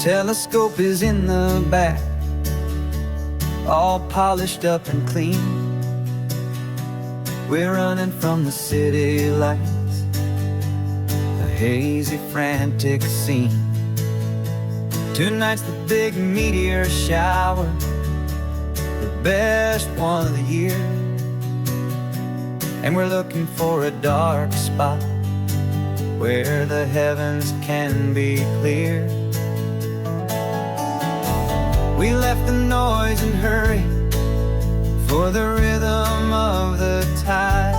Telescope is in the back, all polished up and clean. We're running from the city lights, a hazy, frantic scene. Tonight's the big meteor shower, the best one of the year. And we're looking for a dark spot where the heavens can be clear. We left the noise and hurry for the rhythm of the tide,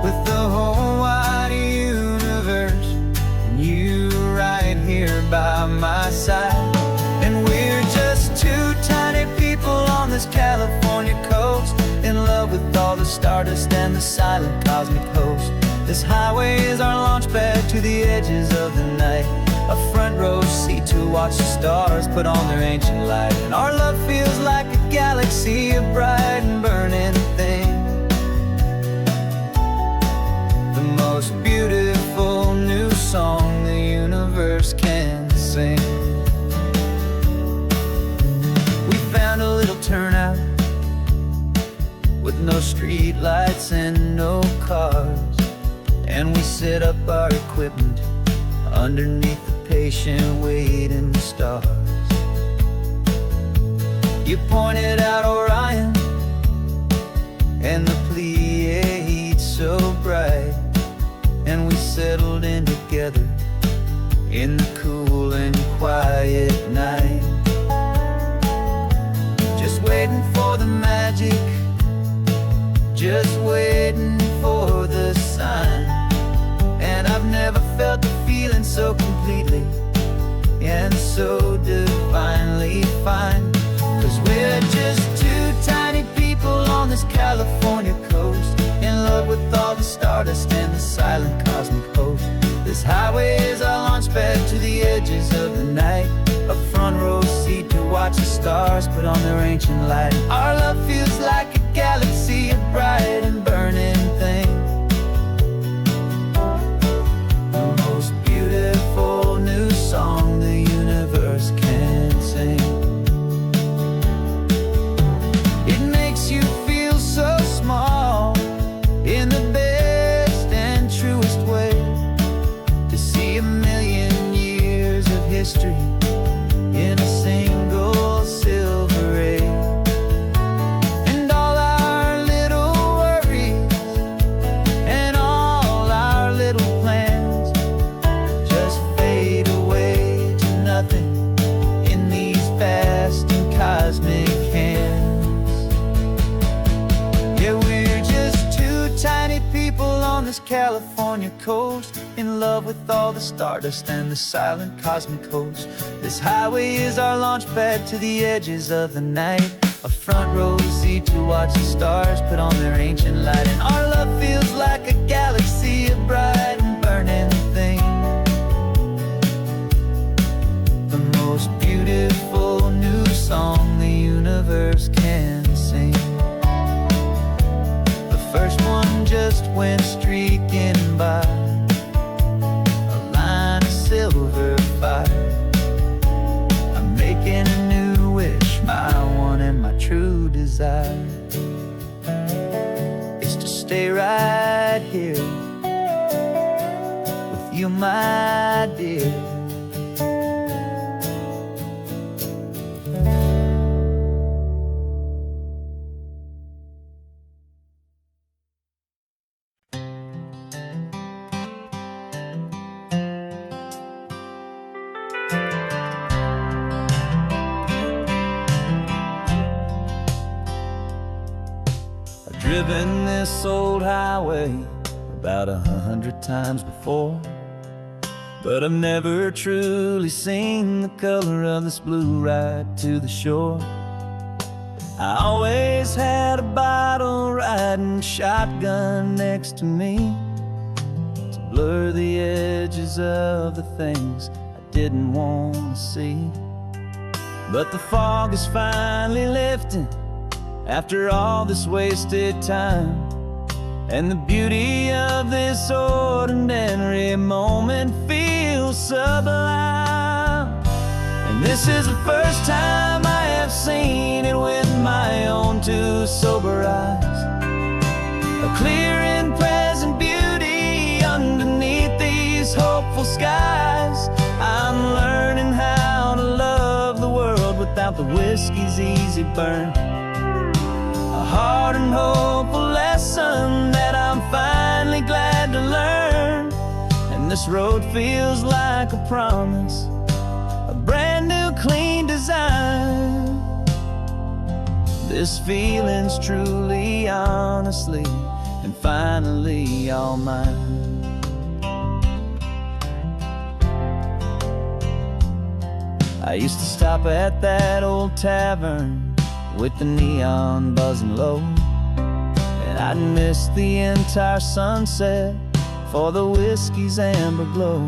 with the whole wide universe and you right here by my side. And we're just two tiny people on this California coast, in love with all the stardust and the silent cosmic host. This highway is our launch pad to the edges of the night, a front row seat to watch the stars put on their ancient light. And our love feels like a galaxy, a bright and burning thing, the most beautiful new song the universe can sing. We found a little turnout with no street lights and no cars, and we set up our equipment underneath the patient waiting stars. You pointed out Orion and the Pleiades so bright, and we settled in together in the cool and quiet night, just waiting for the magic, just waiting for the sign. And I've never felt the feeling so completely and so divinely fine. 'Cause we're just two tiny people on this California coast, in love with all the stardust and the silent cosmic host. This highway is our launch pad to the edges of the night, a front row seat to watch the stars put on their ancient light. Our love feels like a galaxy, a bright and burning thing, the most beautiful new song the universe can sing. It makes you feel so small in the best and truest way, to see a million years of history in a single silver ray. And all our little worries and all our little plans just fade away to nothing in these vast and cosmic hands. Yeah, we're just two tiny people on this California coast, in love with all the stardust and the silent cosmic host. This highway is our launch pad to the edges of the night, a front row seat to watch the stars put on their ancient light. And our love feels like a galaxy, a bright and burning thing, the most beautiful new song the universe can sing. The first one just went streaking by, a line of silver fire. I'm making a new wish, my one and my true desire is to stay right here with you, my dear. Driven this old highway about 100 times before, but I've never truly seen the color of this blue right to the shore. I always had a bottle riding shotgun next to me to blur the edges of the things I didn't want to see. But the fog is finally lifting after all this wasted time, and the beauty of this ordinary moment feels sublime. And This is the first time I have seen it with my own two sober eyes. A clear and present beauty underneath these hopeful skies. I'm learning how to love the world without the whiskey's easy burn. A hard and hopeful lesson that I'm finally glad to learn. And this road feels like a promise, a brand new clean design. This feeling's truly, honestly, and finally all mine. I used to stop at that old tavern with the neon buzzing low, and I'd miss the entire sunset for the whiskey's amber glow.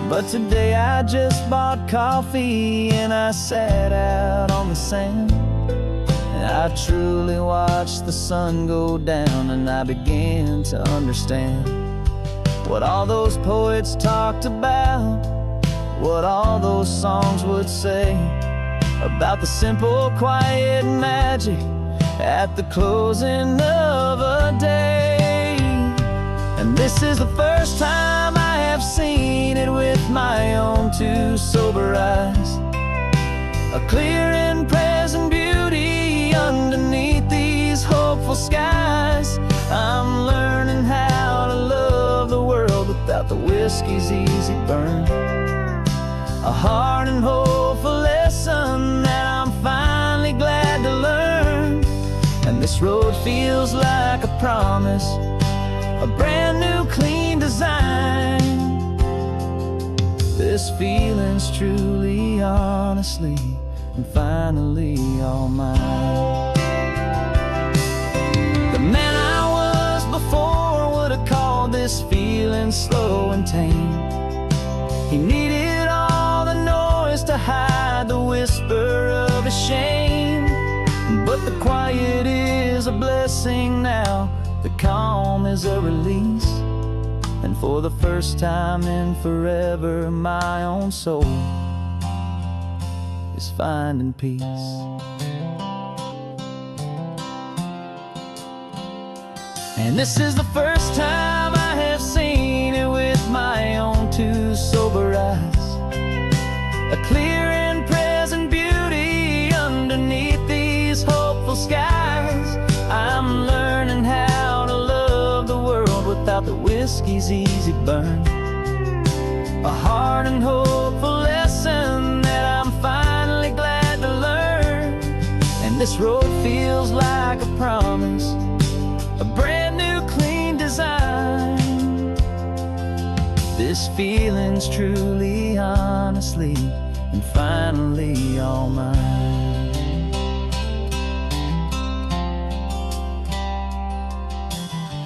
But today I just bought coffee and I sat out on the sand, and I truly watched the sun go down, and I began to understand what all those poets talked about, what all those songs would say about the simple, quiet magic at the closing of a day. And this is the first time I have seen it with my own two sober eyes. A clear and present beauty underneath these hopeful skies. I'm learning how to love the world without the whiskey's easy burn. A hard and hopeful lesson that I'm finally glad to learn. And this road feels like a promise, a brand new clean design. This feeling's truly, honestly, and finally all mine. The man I was before would have called this feeling slow and tame. He needed all the noise to hide the whisper of his shame. But the quiet is a blessing now, the calm is a release. And for the first time in forever, my own soul is finding peace. And this is the first time I have seen it with my own two sober eyes. A clear and present beauty underneath these hopeful skies. I'm learning how to love the world without the whiskey's easy burn. A hard and hopeful lesson that I'm finally glad to learn. And this road feels like a promise, a brand new clean design. This feeling's truly, honestly, and finally all mine.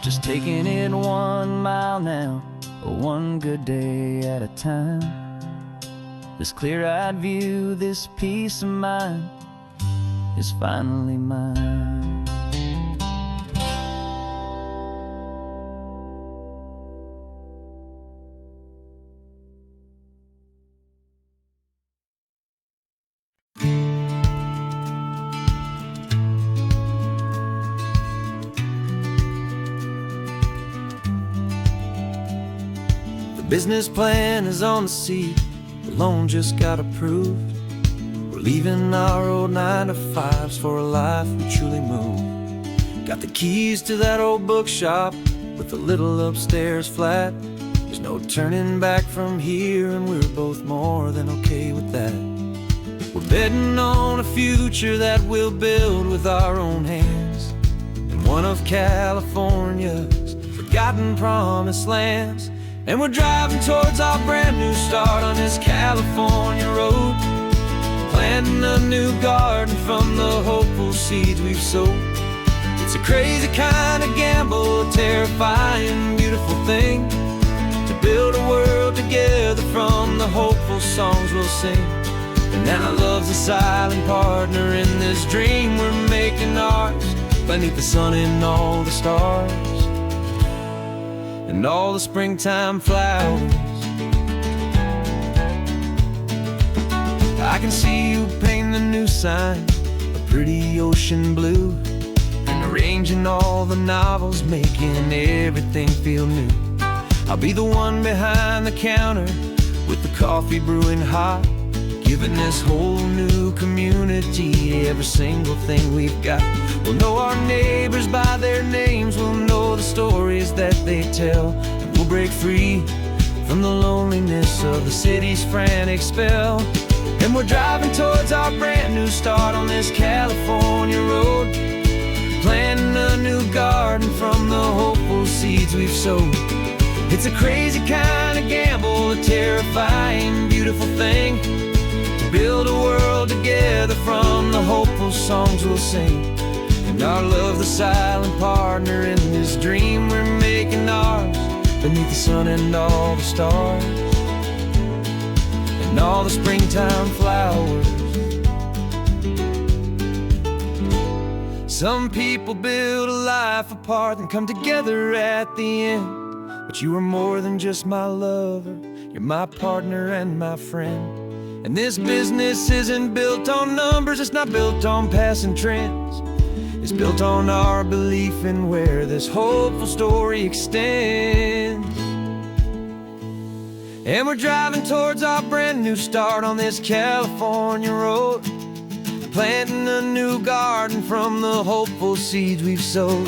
Just taking it 1 mile now, one good day at a time. This clear-eyed view, this peace of mind is finally mine. Business plan is on the seat, the loan just got approved. We're leaving our old 9-to-5s for a life we truly move. Got the keys to that old bookshop with the little upstairs flat. There's no turning back from here, and we're both more than okay with that. We're betting on a future that we'll build with our own hands, in one of California's forgotten promised lands. And we're driving towards our brand new start on this California road, planting a new garden from the hopeful seeds we've sowed. It's a crazy kind of gamble, a terrifying, beautiful thing, to build a world together from the hopeful songs we'll sing. And now love's a silent partner in this dream we're making ours, beneath the sun and all the stars and all the springtime flowers. I can see you paint the new sign a pretty ocean blue, and arranging all the novels, making everything feel new. I'll be the one behind the counter with the coffee brewing hot, giving this whole new community every single thing we've got. We'll know our neighbors by their names, we'll know the stories that they tell, and we'll break free from the loneliness of the city's frantic spell. And we're driving towards our brand new start on this California road, planting a new garden from the hopeful seeds we've sowed. It's a crazy kind of gamble, a terrifying, beautiful thing, to build a world together from the hopeful songs we'll sing. And our love's the silent partner in this dream we're making ours, beneath the sun and all the stars, and all the springtime flowers. Some people build a life apart and come together at the end, but you are more than just my lover, you're my partner and my friend. And this business isn't built on numbers, it's not built on passing trends, it's built on our belief in where this hopeful story extends. And we're driving towards our brand new start on this California road, planting a new garden from the hopeful seeds we've sowed.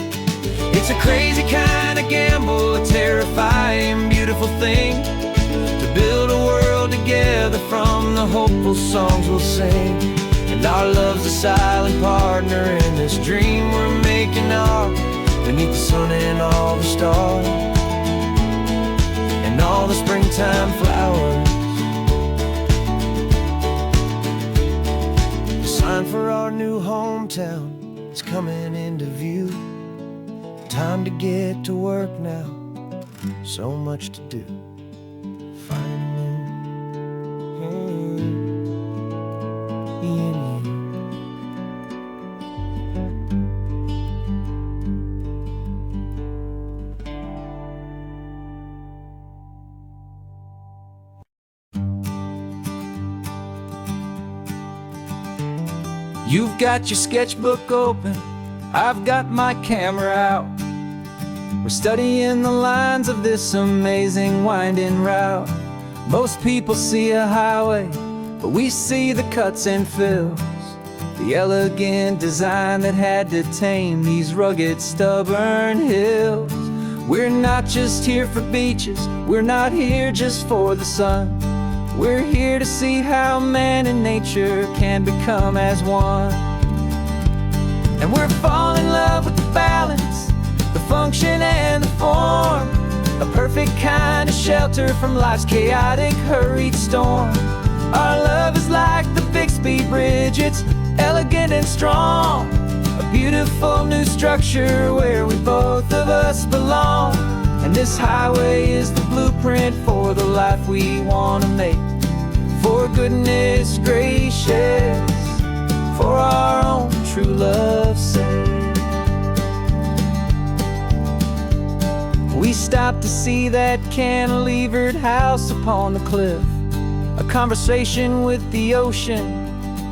It's a crazy kind of gamble, a terrifying, beautiful thing, to build a world together from the hopeful songs we'll sing. And our love's a silent partner in this dream we're making ours, beneath the sun and all the stars, and all the springtime flowers. The sign for our new hometown is coming into view. Time to get to work now, so much to do. You've got your sketchbook open, I've got my camera out. We're studying the lines of this amazing winding route. Most people see a highway, but we see the cuts and fills, the elegant design that had to tame these rugged, stubborn hills. We're not just here for beaches, we're not here just for the sun. We're here to see how man and nature can become as one. And we're falling in love with the balance, the function and the form, a perfect kind of shelter from life's chaotic, hurried storm. Our love is like the Bixby Bridge, it's elegant and strong, a beautiful new structure where we both of us belong. And this highway is the blueprint for the life we want to make. For goodness gracious, for our own true love's sake. We stopped to see that cantilevered house upon the cliff, a conversation with the ocean,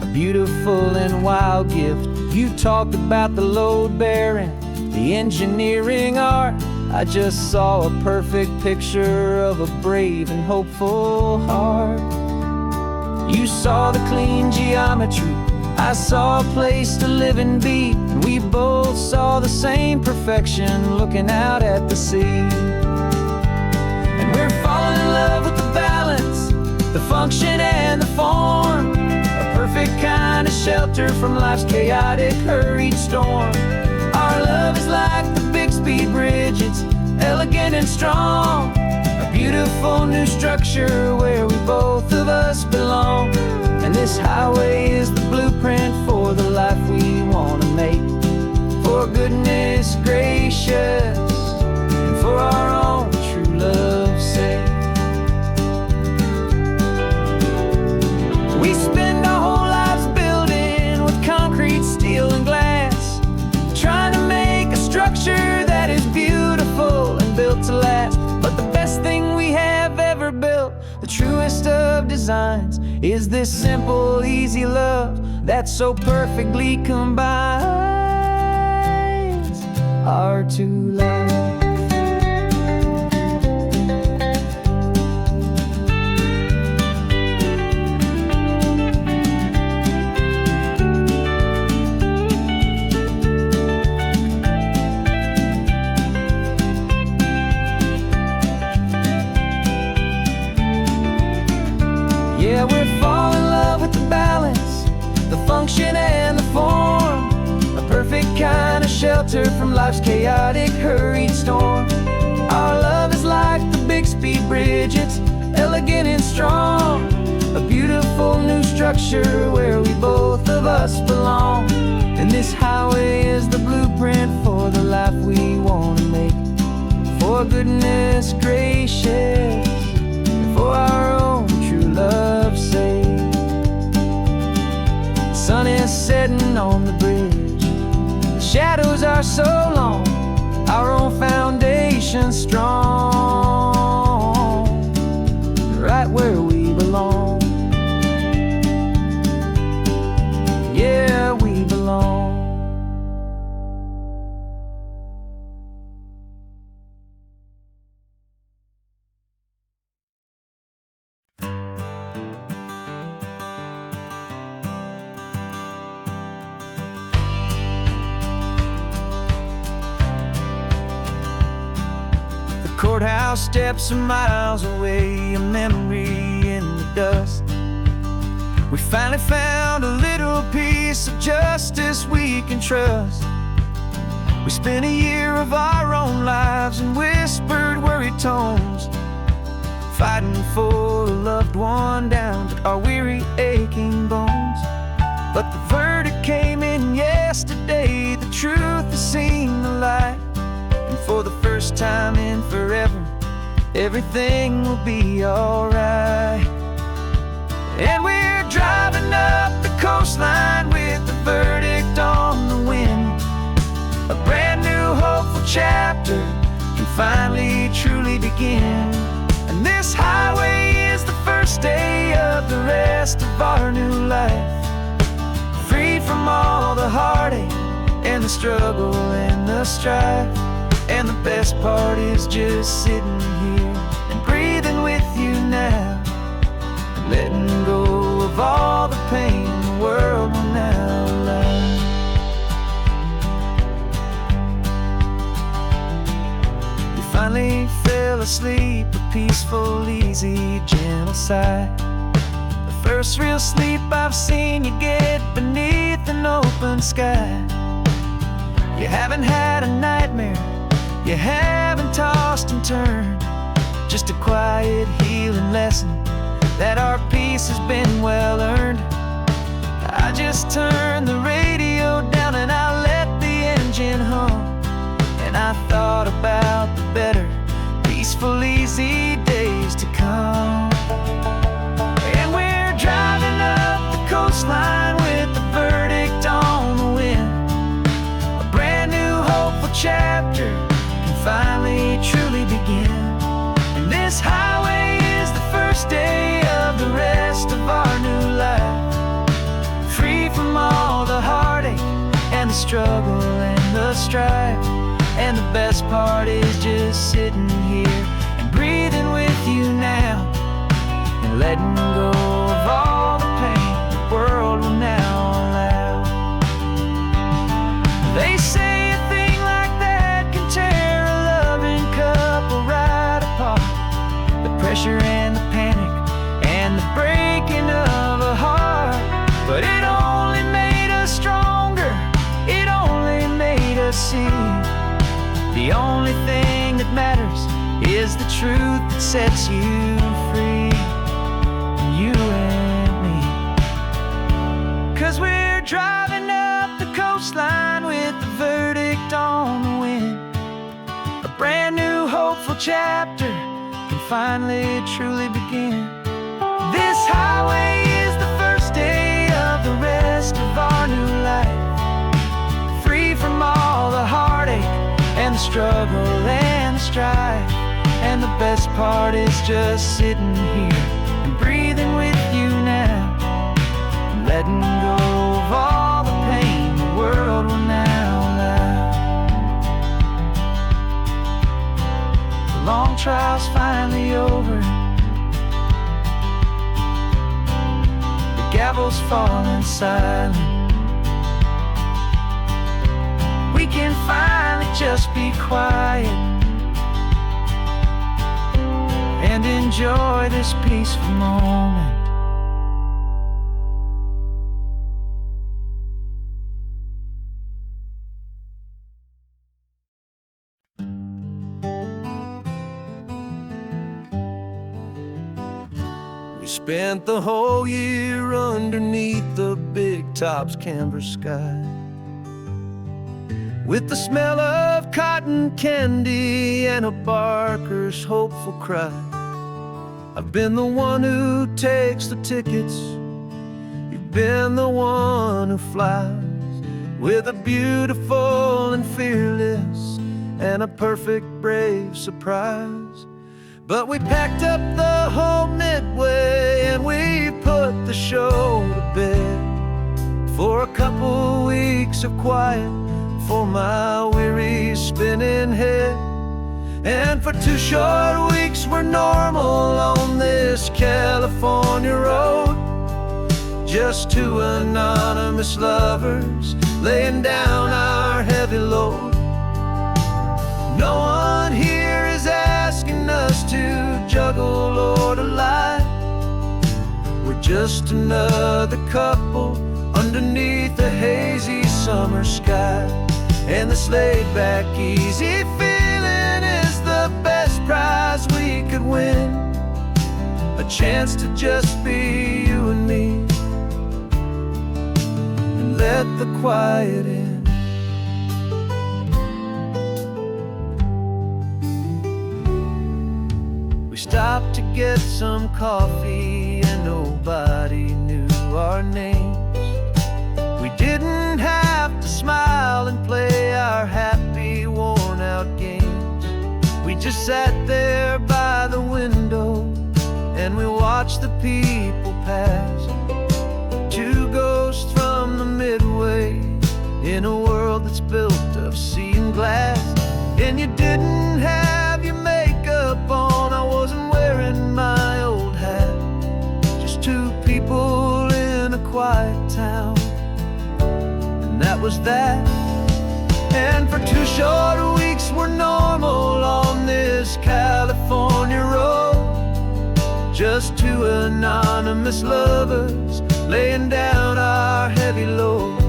a beautiful and wild gift. You talked about the load bearing, the engineering art. I just saw a perfect picture of a brave and hopeful heart. You saw the clean geometry, I saw a place to live and be, and we both saw the same perfection looking out at the sea. And we're falling in love with the balance, the function and the form, a perfect kind of shelter from life's chaotic, hurried storm. Our love is like the Bixby Bridge, it's elegant and strong, a beautiful new structure where we both of us belong. And this highway is the blueprint for the life we want to make. For goodness gracious, and for our own true love's sake. We spend our whole lives building with concrete, steel and glass, trying to make a structure that is beautiful and built to last. But the best thing we have ever built, the truest of desires, designs is this simple, easy love that so perfectly combines our two lives. Yeah, we're falling in love with the balance, the function and the form, a perfect kind of shelter from life's chaotic, hurried storm. Our love is like the Bixby Bridge, it's elegant and strong, a beautiful new structure where we both of us belong. And this highway is the blueprint for the life we want to make. For goodness gracious, for our own true love's sake. The sun is setting on the bridge, the shadows are so long, our own foundation strong, right where we belong. Yeah, we belong. Courthouse steps are miles away, a memory in the dust. We finally found a little piece of justice we can trust. We spent a year of our own lives in whispered, worried tones, fighting for a loved one down to our weary, aching bones. But the verdict came in yesterday, the truth has seen the light. And for the first time in forever, everything will be alright. And we're driving up the coastline with the verdict on the wind. A brand new hopeful chapter can finally truly begin. And this highway is the first day of the rest of our new life, free from all the heartache and the struggle and the strife. And the best part is just sitting here and breathing with you now, and letting go of all the pain the world will now allow. You finally fell asleep, a peaceful, easy, gentle sigh. The first real sleep I've seen you get beneath an open sky. You haven't had a nightmare, you haven't tossed and turned, just a quiet healing lesson that our peace has been well earned. I just turned the radio down and I let the engine hum, and I thought about the better, peaceful, easy days to come. And we're driving up the coastline with the verdict on the wind. A brand new hopeful chapter finally truly begin. And this highway is the first day of the rest of our new life, free from all the heartache and the struggle and the strife. And the best part is just sitting here and breathing with you now, and letting go of all the pain the world will now allow. They say a thing like that can tear a loving couple right apart. The pressure and the panic and the breaking of a heart. But it only made us stronger, it only made us see the only thing that matters is the truth that sets you free, you and me. 'Cause we're driving up the coastline with the verdict on the wind. A brand new hopeful chapter can finally truly begin. This highway is the first day of the rest of our new life, free from all the heartache and the struggle and the strife. And the best part is just sitting here and breathing with devils falling silent. We can finally just be quiet and enjoy this peaceful moment. We spent the whole year underneath the big top's canvas sky, with the smell of cotton candy and a barker's hopeful cry. I've been the one who takes the tickets, you've been the one who flies, with a beautiful and fearless and a perfect brave surprise. But we packed up the whole Midway and we put the show to bed, for a couple weeks of quiet for my weary spinning head. And for 2 short weeks we're normal on this California road, just 2 anonymous lovers laying down our heavy load. No one here is asking us to juggle or to lie. We're just another couple underneath a hazy summer sky. And this laid-back, easy feeling is the best prize we could win, a chance to just be you and me, and let the quiet in. We stopped to get some coffee and nobody knew our names. We didn't have to smile and play our happy, worn-out games. We just sat there by the window and we watched the people pass, 2 ghosts from the Midway in a world that's built of sea and glass. And you didn't have your makeup on, I wasn't wearing my old hat, just 2 people in a quiet town, and that was that. And for 2 short weeks we're normal on this California road, just 2 anonymous lovers laying down our heavy load.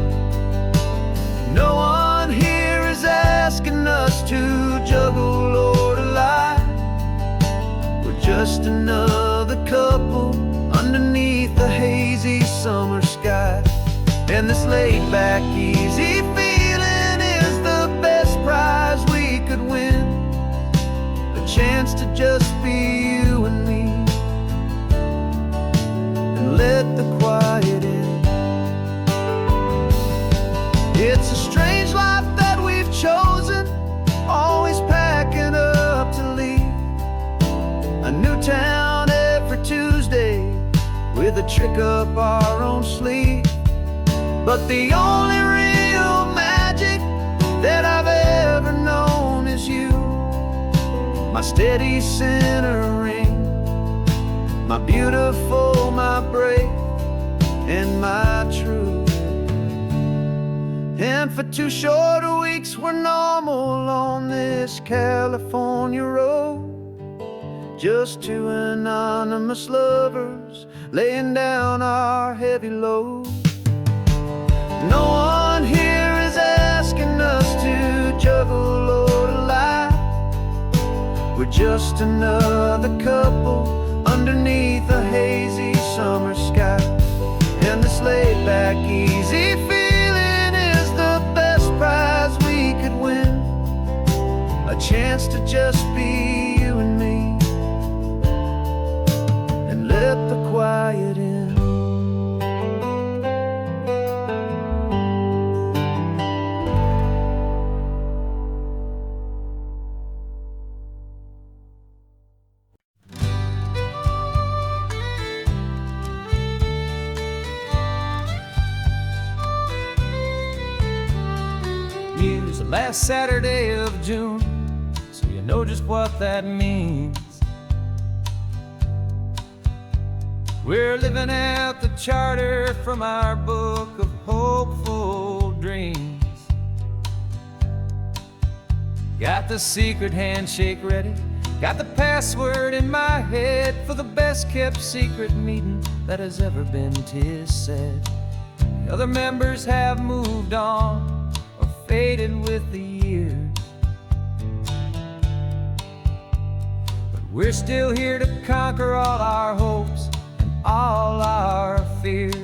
No one here is asking us to juggle or to lie. We're just another couple underneath the hazy summer sky. And this laid-back, easy feeling is the best prize we could win, a chance to just be you and me, and let the quiet in. It's a strange life that we've chosen, always packing up to leave a new town every Tuesday with a trick up our own sleeve. But the only real magic that I've ever known is you, my steady centering, my beautiful, my brave, and my true. And for 2 short weeks we're normal on this California road, just 2 anonymous lovers laying down our heavy load. No one here is asking us to juggle or to lie. We're just another couple underneath a hazy summer sky. And this laid-back, easy feeling is the best prize we could win, a chance to just be you and me, and let the quiet in. Last Saturday of June, so you know just what that means. We're living out the charter from our book of hopeful dreams. Got the secret handshake ready, got the password in my head for the best kept secret meeting that has ever been, 'tis said. The other members have moved on or faded with the years, but we're still here to conquer all our hopes and all our fears.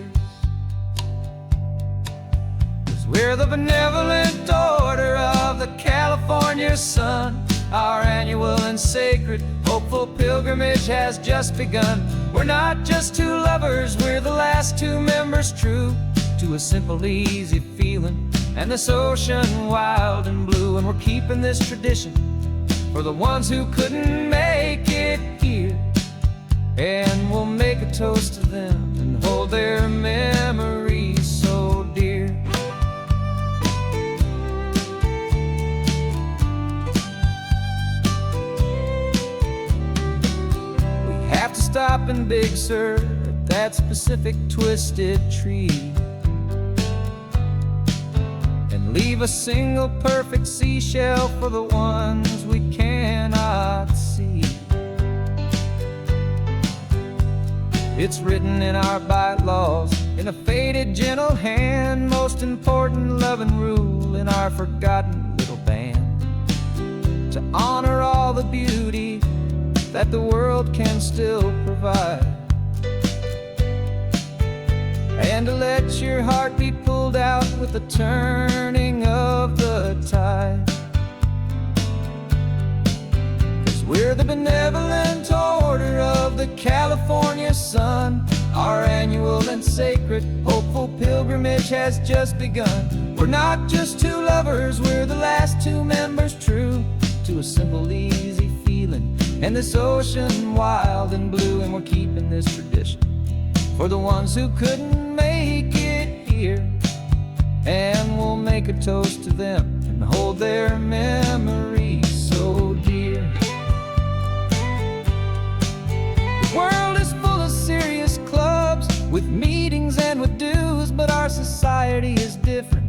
'Cause we're the benevolent order of the California sun. Our annual and sacred hopeful pilgrimage has just begun. We're not just two lovers, we're the last two members true to a simple, easy feeling and this ocean wild and blue. And we're keeping this tradition for the ones who couldn't make it here, and we'll make a toast to them and hold their memories so dear. We have to stop in Big Sur at that specific twisted tree and leave a single perfect seashell for the ones we cannot see. It's written in our bylaws in a faded gentle hand, most important love and rule in our forgotten little band, to honor all the beauty that the world can still provide, and to let your heart be pulled out with the turning of the tide. 'Cause we're the benevolent order of the California sun. Our annual and sacred hopeful pilgrimage has just begun. We're not just two lovers, we're the last two members true to a simple, easy feeling and this ocean wild and blue. And we're keeping this tradition for the ones who couldn't make it here, and we'll make a toast to them and hold their memories so dear. The world is full of serious clubs with meetings and with dues, but our society is different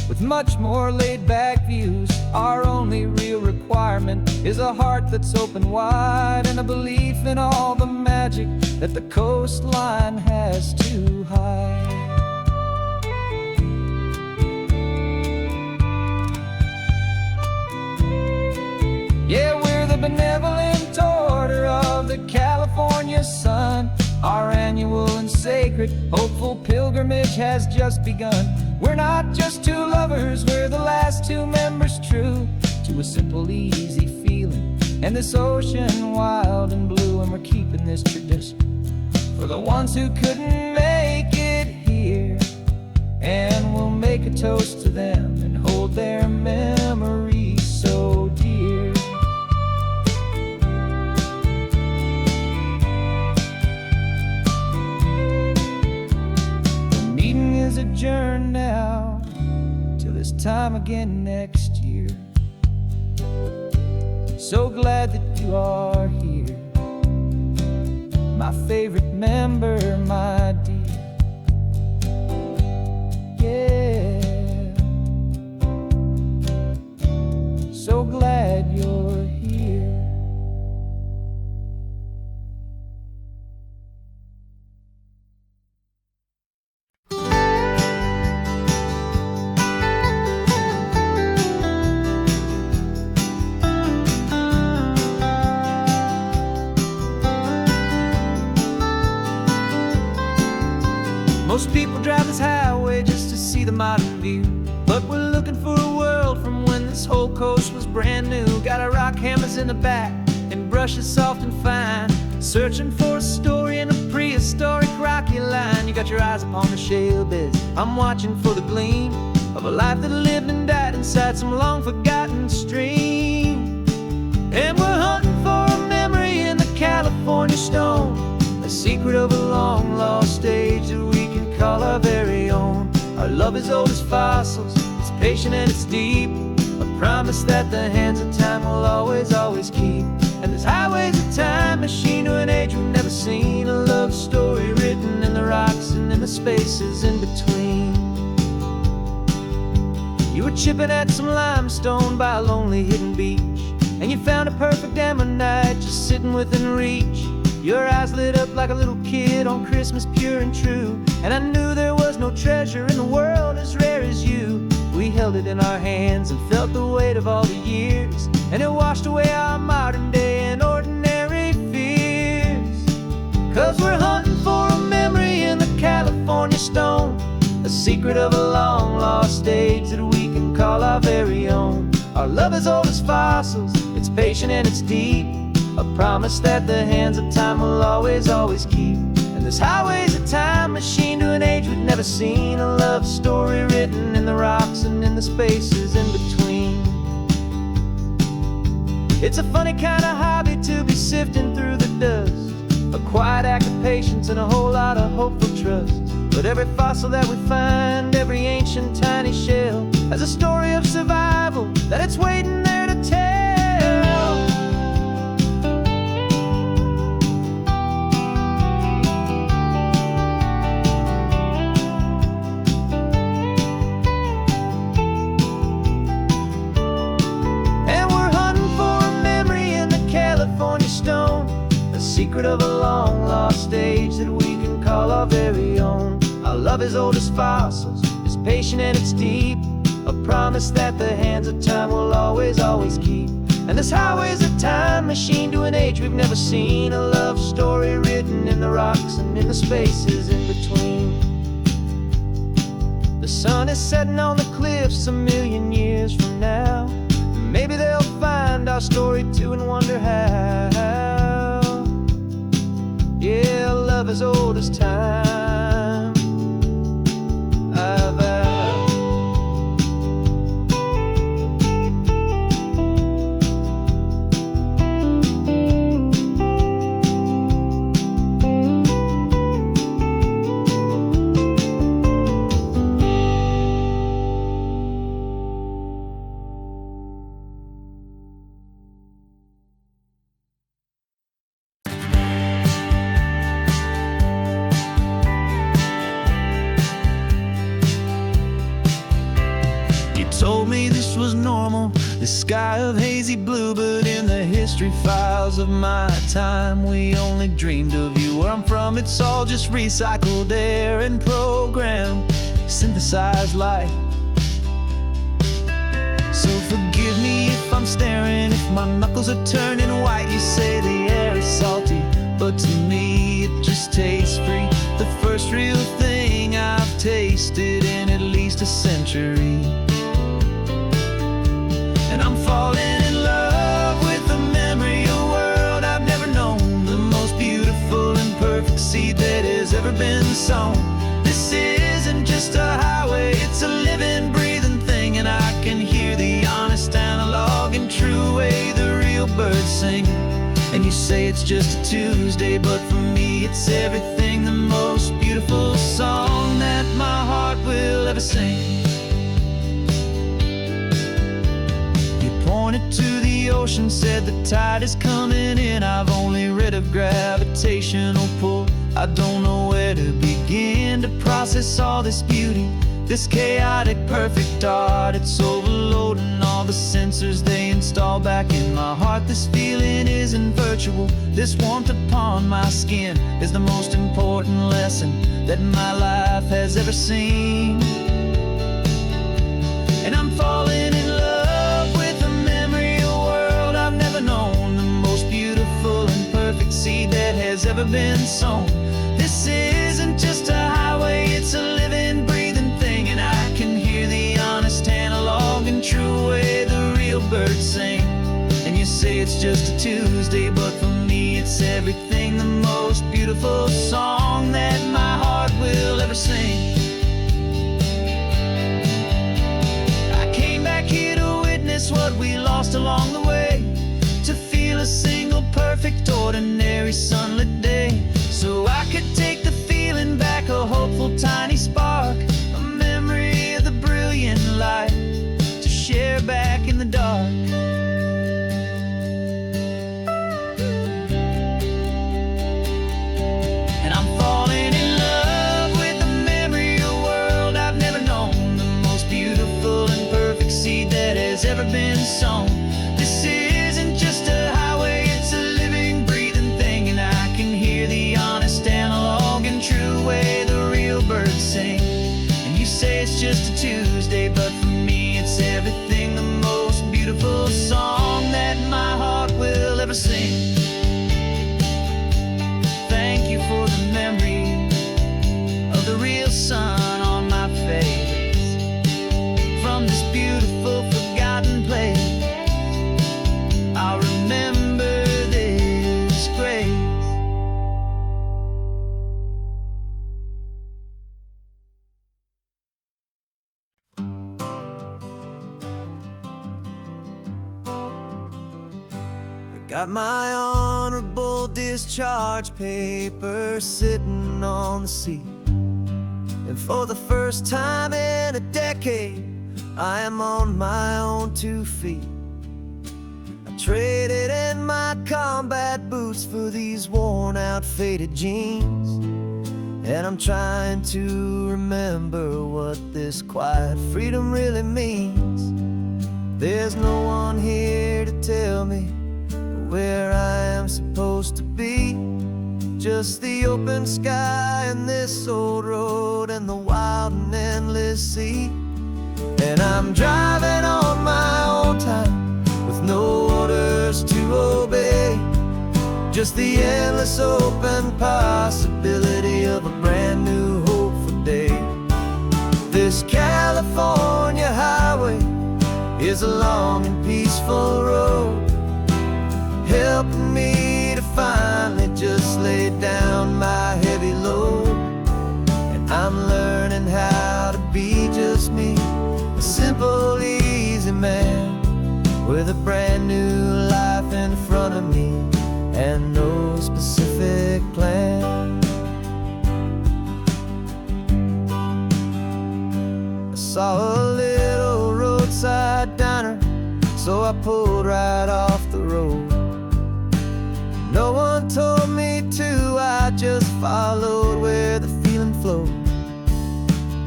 with much more laid-back views. Our only real requirement is a heart that's open wide and a belief in all the magic that the coastline has to hide. Yeah, we're the benevolent order of the California sun. Our annual and sacred hopeful pilgrimage has just begun. We're not just two lovers, we're the last two members true to a simple, easy feeling and this ocean wild and blue. And we're keeping this tradition for the ones who couldn't make it here, and we'll make a toast to them and hold their memories so dear. The meeting is adjourned now till this time again next year. So glad that you are here, my favorite member, my dear. Yeah, so glad you're here. Most people drive this highway just to see the modern view, but we're looking for a world from when this whole coast was brand new. Got our rock hammers in the back and brushes soft and fine, searching for a story in a prehistoric rocky line. You got your eyes upon the shale beds, I'm watching for the gleam of a life that lived and died inside some long forgotten stream. And we're hunting for a memory in the California stone, a secret of a long lost age that we can call our very own. Our love is old as fossils, it's patient and it's deep, a promise that the hands of time will always, always keep. And this highway's a time machine to an age we've never seen. A love story written in the rocks and in the spaces in between. You were chipping at some limestone by a lonely hidden beach, and you found a perfect ammonite just sitting within reach. Your eyes lit up like a little kid on Christmas, pure and true. And I knew there was no treasure in the world as rare as you. We held it in our hands and felt the weight of all the years, and it washed away our modern day and ordinary fears. 'Cause we're hunting for a memory in the California stone, a secret of a long lost age that we can call our very own. Our love is old as fossils, it's patient and it's deep, a promise that the hands of time will always, always keep. And this highway's a time machine to an age we've never seen. A love story written in the rocks and in the spaces in between. It's a funny kind of hobby to be sifting through the dust, a quiet act of patience and a whole lot of hopeful trust. But every fossil that we find, every ancient tiny shell, has a story of survival that it's waiting there to tell. And we're hunting for a memory in the California stone, a secret of a long lost age that we can call our very own. Our love is old as fossils, it's patient and it's deep, a promise that the hands of time will always, always keep. And this highway's a time machine to an age we've never seen. A love story written in the rocks and in the spaces in between. The sun is setting on the cliffs a million years from now. Maybe they'll find our story too and wonder how. Yeah, love is old as time. Told me this was normal, this sky of hazy blue, but in the history files of my time, we only dreamed of you. Where I'm from, it's all just recycled air and programmed, synthesized light. So forgive me if I'm staring, if my knuckles are turning white. You say the air is salty, but to me it just tastes free. The first real thing I've tasted in at least a century. And I'm falling in love with the memory of a world I've never known, the most beautiful and perfect seed that has ever been sown. This isn't just a highway, it's a living, breathing thing, and I can hear the honest analog and true way the real birds sing. And you say it's just a Tuesday, but for me it's everything, the most beautiful song that my heart will ever sing. Pointed to the ocean, said the tide is coming in. I've only read of gravitational pull. I don't know where to begin to process all this beauty, this chaotic perfect art. It's overloading all the sensors they install back in my heart. This feeling isn't virtual, this warmth upon my skin is the most important lesson that my life has ever seen. And I'm falling in love with a memory of a world I've never known, the most beautiful and perfect seed that has ever been sown. This isn't just a highway, it's a living, breathing thing, and I can hear the honest analog and true way the real birds sing. And you say it's just a Tuesday, but for me it's everything, the most beautiful song that my heart will ever sing. I came back here to witness what we lost along the way, to feel a single perfect ordinary sunlit day, so I could take the feeling back, a hopeful tiny spark, a memory of the brilliant light to share back in the dark. song. This isn't just a highway, it's a living, breathing thing. And I can hear the honest, analog, and true way the real birds sing. And you say it's just a Tuesday, but for me it's everything, the most beautiful song that my heart will ever sing. Thank you for the memory of the real sun on my face, from this beautiful forgotten place. I'll remember this grace. Got my honorable discharge paper sitting on the seat, and for the first time in a decade I am on my own 2 feet. I traded in my combat boots for these worn out faded jeans, and I'm trying to remember what this quiet freedom really means. There's no one here to tell me where I am supposed to be, just the open sky and this old road and the wild and endless sea. And I'm driving on my own time with no orders to obey, just the endless open possibility of a brand new hopeful day. This California highway is a long and peaceful road, helping me to finally just lay down my heavy load. And I'm learning how to be just me, a simple, easy man with a brand new life in front of me and no specific plan. I saw a little roadside diner, so I pulled right off the road. No one told me to, I just followed where the feeling flowed.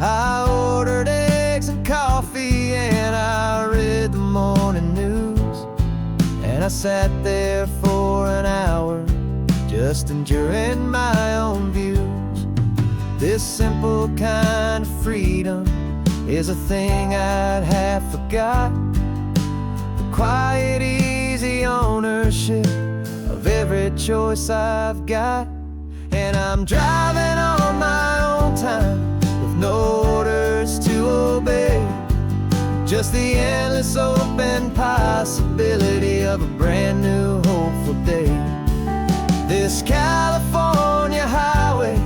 I ordered eggs and coffee and I read the morning news, and I sat there for an hour just enduring my own views. This simple kind of freedom is a thing I'd half forgot, the quiet, easy ownership of every choice I've got. And I'm driving on my own time with no orders to obey, just the endless open possibility of a brand new hopeful day. This California highway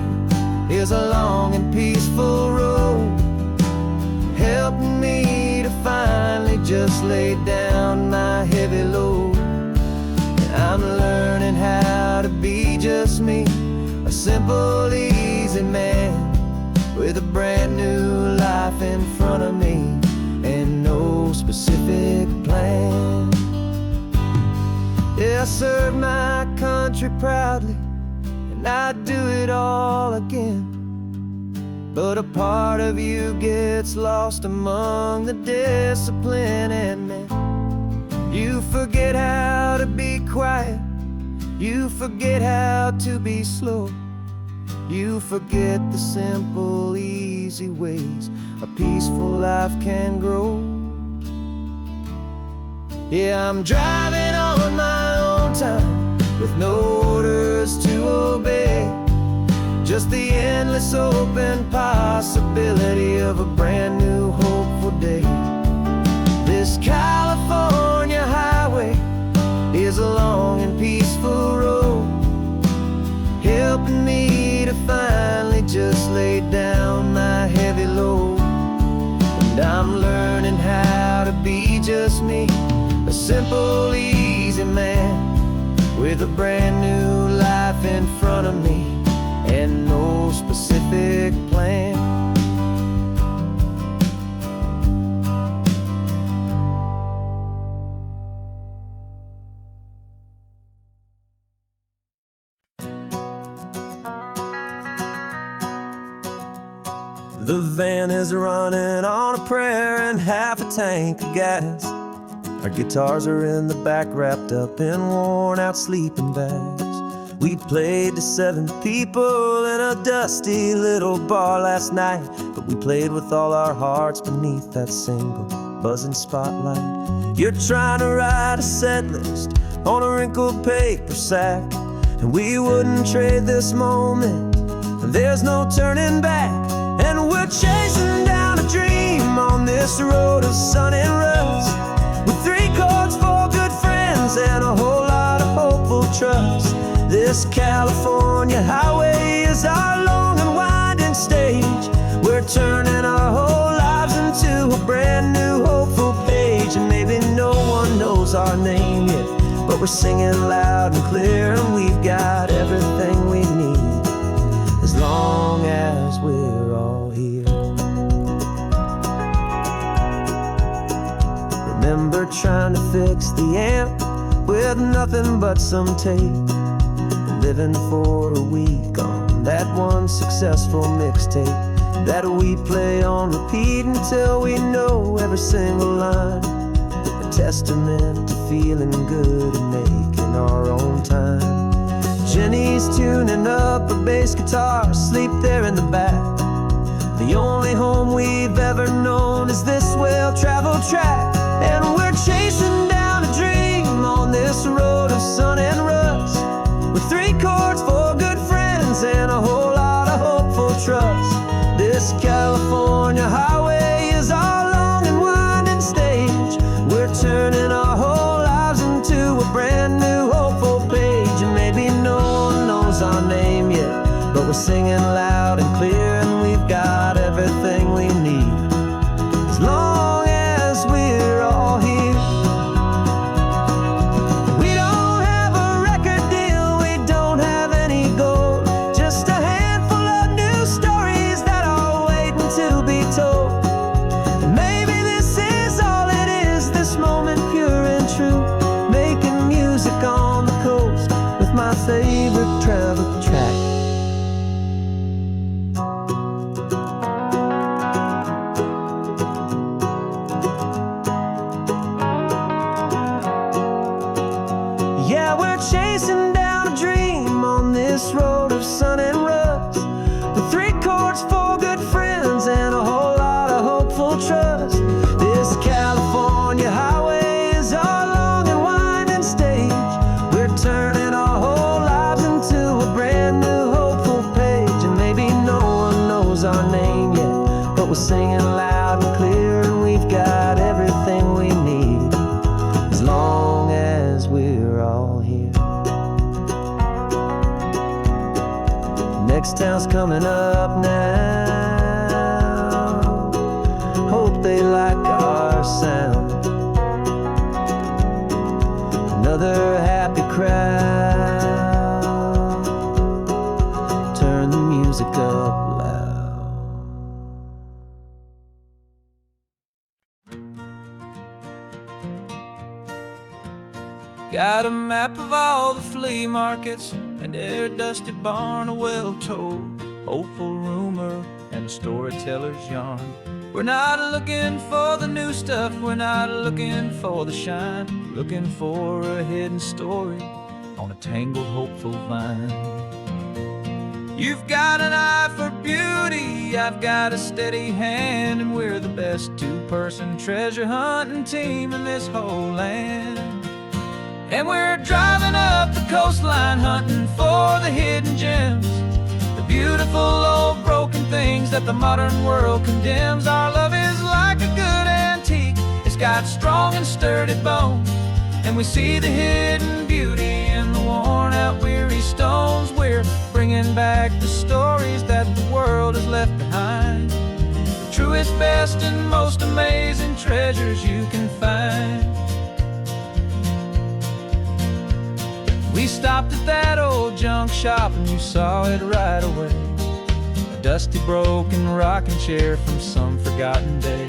is a long and peaceful road, helping me to finally just lay down my heavy load. I'm learning how to be just me, a simple, easy man with a brand new life in front of me and no specific plan. Yeah, I served my country proudly and I'd do it all again, but a part of you gets lost among the discipline and men. You forget how to be quiet, you forget how to be slow, you forget the simple, easy ways a peaceful life can grow. Yeah, I'm driving on my own time with no orders to obey, just the endless open possibility of a brand new hopeful day. This California highway is a long and peaceful road, helping me to finally just lay down my heavy load. And I'm learning how to be just me, a simple, easy man with a brand new life in front of me and no specific plan. The van is running on a prayer and half a tank of gas. Our guitars are in the back, wrapped up in worn-out sleeping bags. We played to 7 people in a dusty little bar last night, but we played with all our hearts beneath that single buzzing spotlight. You're trying to write a set list on a wrinkled paper sack, and we wouldn't trade this moment. There's no turning back, and we're chasing down a dream on this road of sun and rust, with 3 chords, 4 good friends, and a whole lot of hopeful trust. This California highway is our long and winding stage. We're turning our whole lives into a brand new hopeful page. And maybe no one knows our name yet, but we're singing loud and clear, and we've got everything we need, as long as we're all here. Remember trying to fix the amp with nothing but some tape, living for a week on that one successful mixtape that we play on repeat until we know every single line. A testament to feeling good and making our own time. Jenny's tuning up a bass guitar, asleep there in the back. The only home we've ever known is this well-traveled track, and we're chasing down a dream on this road of sun and rust, with 3 chords, 4 good friends, and a whole lot of hopeful trust. This California highway is our long and winding stage. We're turning our whole lives into a brand new hopeful page. And maybe no one knows our name yet, but we're singing loud and clear, and we've got everything we need, as long as we're all here. My favorite travel track. Yeah, we're chasing down a dream on this road of sun and rust, with 3 chords, 4 good friends, and a whole lot of hopeful trust. This California highway is our long and winding stage. We're turning our whole lives into a brand new hopeful page. And maybe no one knows our name yet, but we're singing loud and clear, and we've got everything we need, as long as we're all here. Next town's coming up now. Hope they like our sound. Another happy crowd. Turn the music up loud. Got a map of all the flea markets, and their dusty barn, a well-told hopeful rumor, and a storyteller's yarn. We're not looking for the new stuff, we're not looking for the shine, looking for a hidden story on a tangled hopeful vine. You've got an eye for beauty, I've got a steady hand, and we're the best 2-person treasure hunting team in this whole land. And we're driving up the coastline hunting for the hidden gems, the beautiful old broken things that the modern world condemns. Our love is like a good antique, it's got strong and sturdy bones, and we see the hidden beauty in the worn out weary stones. We're bringing back the stories that the world has left behind, the truest, best, and most amazing treasures you can find. We stopped at that old junk shop and you saw it right away, a dusty broken rocking chair from some forgotten day.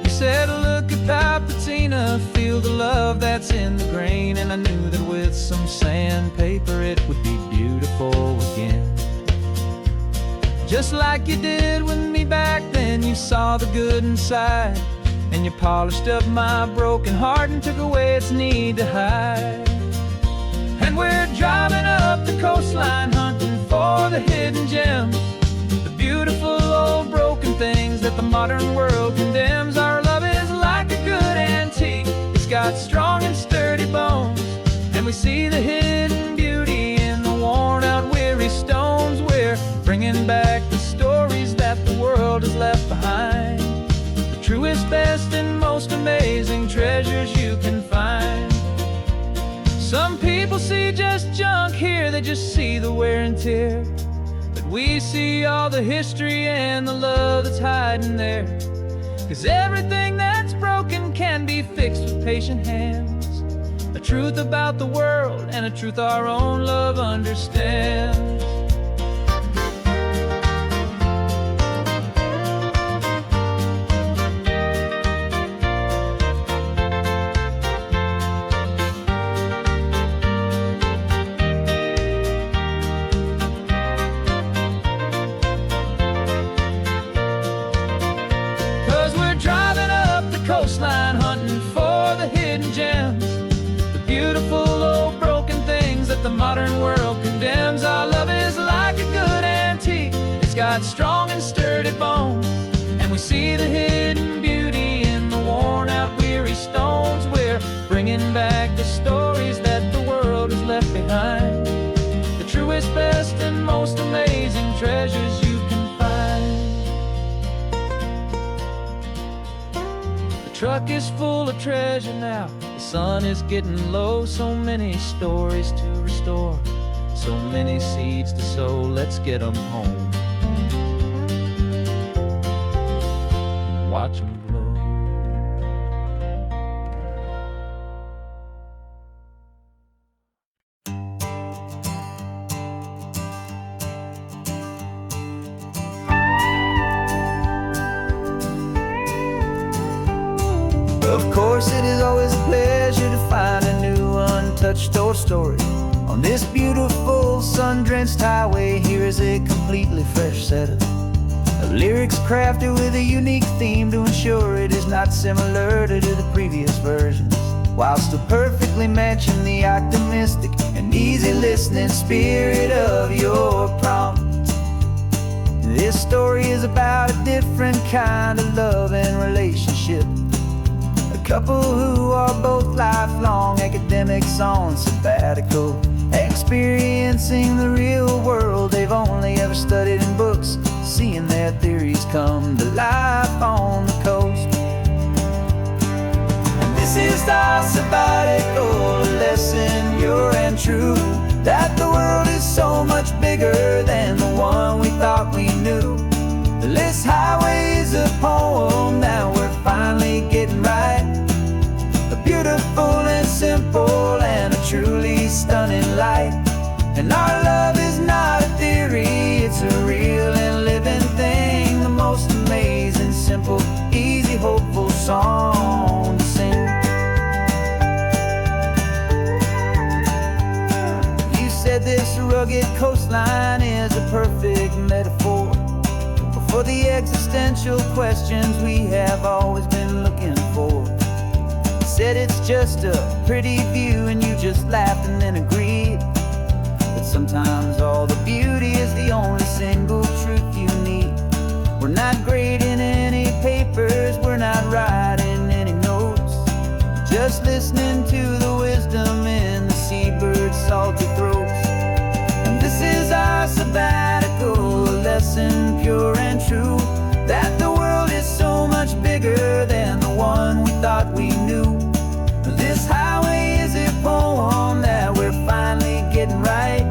You said, look at that patina, feel the love that's in the grain, and I knew that with some sandpaper it would be beautiful again. Just like you did with me back then, you saw the good inside, and you polished up my broken heart and took away its need to hide. And we're driving up the coastline hunting for the hidden gems, the beautiful old broken things that the modern world condemns. Our love is like a good antique, it's got strong and sturdy bones, and we see the hidden beauty in the worn out weary stones. We're bringing back the stories that the world has left behind, the truest, best, and most amazing treasures you can find. Some people see just junk here, they just see the wear and tear, but we see all the history and the love that's hiding there. 'Cause everything that's broken can be fixed with patient hands, a truth about the world and a truth our own love understands. 'Cause we're driving up the coastline hunting for the hidden gems, the beautiful old broken things that the modern world condemns. Our love is like a good antique, it's got strong and sturdy bones, and we see the hidden beauty in the worn out weary stones. We're bringing back the stories that the world has left behind, the truest, best, and most amazing treasures you can find. The truck is full of treasure now, the sun is getting low. So many stories to restore, so many seeds to sow. Let's get them home, watch them blow. Of course, it is always a pleasure to find a new untouched old story. On this beautiful sun-drenched highway, here is a completely fresh set of lyrics crafted with a unique theme to ensure it is not similar to the previous versions, while still perfectly matching the optimistic and easy listening spirit of your prompt. This story is about a different kind of love and relationship, a couple who are both lifelong academics on sabbatical, experiencing the real world they've only ever studied in books, seeing their theories come to life on the coast. And this is our sabbatical lesson, pure and true, that the world is so much bigger than the one we thought we knew. This highway is a poem that we're finally getting right, a beautiful and simple and a truly stunning light. And our love is not a theory, it's a real and living thing, the most amazing, simple, easy, hopeful song to sing. You said this rugged coastline is a perfect metaphor for the existential questions we have always been looking for. Said it's just a pretty view and you just laughed and then agreed, but sometimes all the beauty is the only single truth you need. We're not grading any papers, we're not writing any notes, just listening to the wisdom in the seabird's salty throats. And this is our sabbatical lesson, pure and true, that the world is so much bigger than the one we thought we knew. This highway is a poem that we're finally getting right,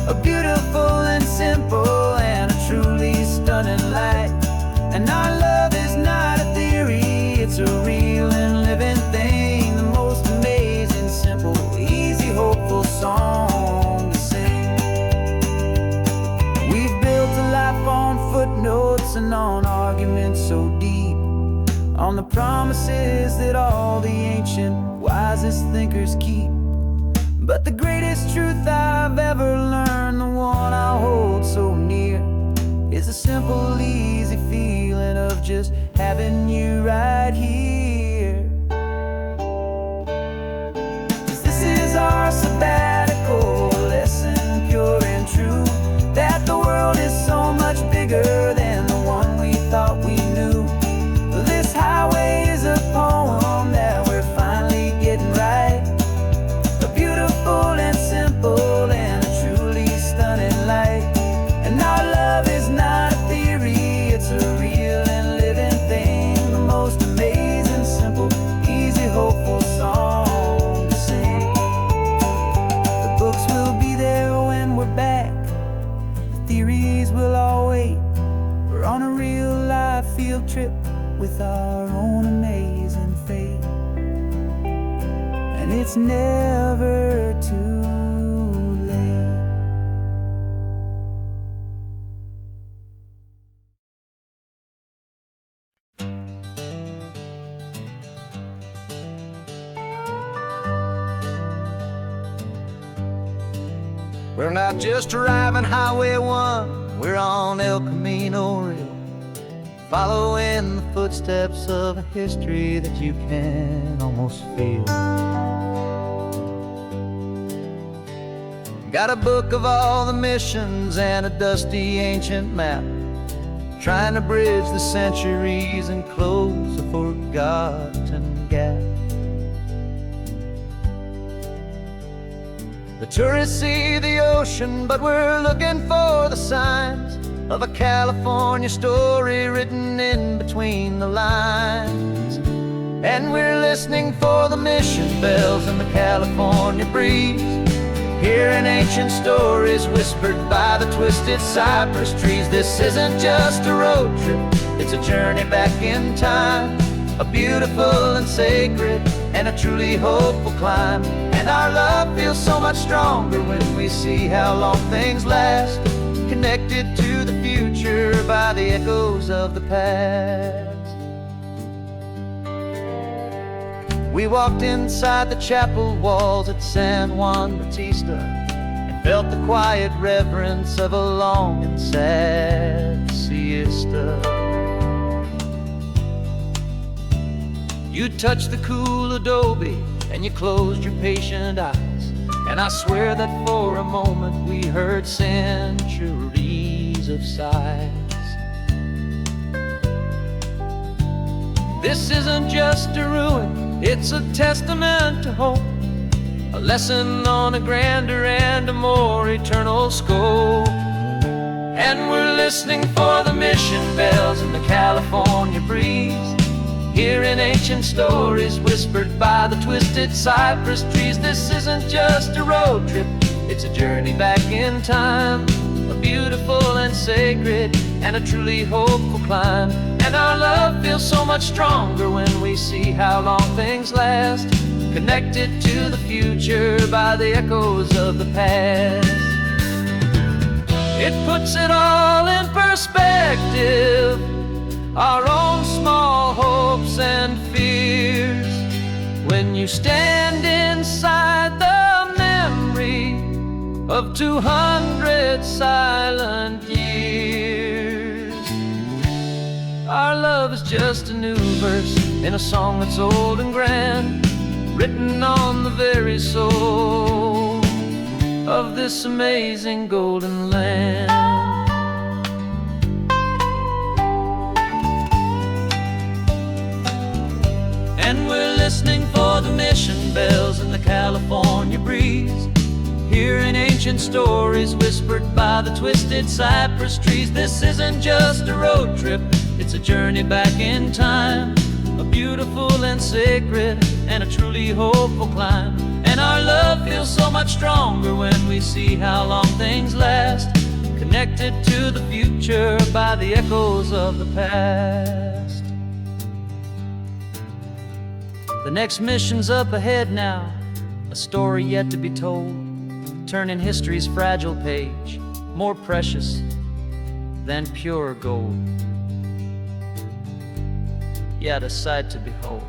a beautiful and simple and a truly stunning light. And our love is not a theory, it's a real and living thing, the most amazing, simple, easy, hopeful song to sing. We've built a life on footnotes and on arguments so deep, on the promises that all the ancient, wisest thinkers keep. But the greatest truth I've ever learned, the one I hold so near, is a simple, easy feeling of just having you right here. 'Cause this is our sabbatical lesson, pure and true, that the world is so much bigger than the one we thought we knew. This highway is a poem that we're finally getting right, a beautiful and simple and a truly stunning light. And our love is not a theory, it's a real and living thing, the most amazing, simple, easy, hopeful song to sing. The books will be there when we're back, the theories will all wait. We're on a real life field trip with our own amazing fate, and it's never too late. We're not just driving Highway 1, we're on El Camino Real, following the footsteps of a history that you can almost feel. Got a book of all the missions and a dusty ancient map, trying to bridge the centuries and close a forgotten gap. The tourists see the ocean, but we're looking for the signs of a California story written in between the lines. And we're listening for the mission bells in the California breeze, hearing ancient stories whispered by the twisted cypress trees. This isn't just a road trip, it's a journey back in time, a beautiful and sacred and a truly hopeful climb. And our love feels so much stronger when we see how long things last, connected to the future by the echoes of the past. We walked inside the chapel walls at San Juan Bautista and felt the quiet reverence of a long and sad siesta. You touched the cool adobe and you closed your patient eyes, and I swear that for a moment we heard centuries of sighs. This isn't just a ruin, it's a testament to hope, a lesson on a grander and a more eternal scope. And we're listening for the mission bells in the California breeze, hearing ancient stories whispered by the twisted cypress trees. This isn't just a road trip, it's a journey back in time, a beautiful and sacred and a truly hopeful climb. And our love feels so much stronger when we see how long things last, connected to the future by the echoes of the past. It puts it all in perspective, our own small hopes and fears, when you stand inside the memory of 200 silent years. Our love is just a new verse in a song that's old and grand, written on the very soul of this amazing golden land. And we're listening for the mission bells in the California breeze, hearing ancient stories whispered by the twisted cypress trees. This isn't just a road trip, it's a journey back in time, a beautiful and sacred and a truly hopeful climb. And our love feels so much stronger when we see how long things last, connected to the future by the echoes of the past. The next mission's up ahead now, a story yet to be told, turning history's fragile page more precious than pure gold. Yet a sight to behold.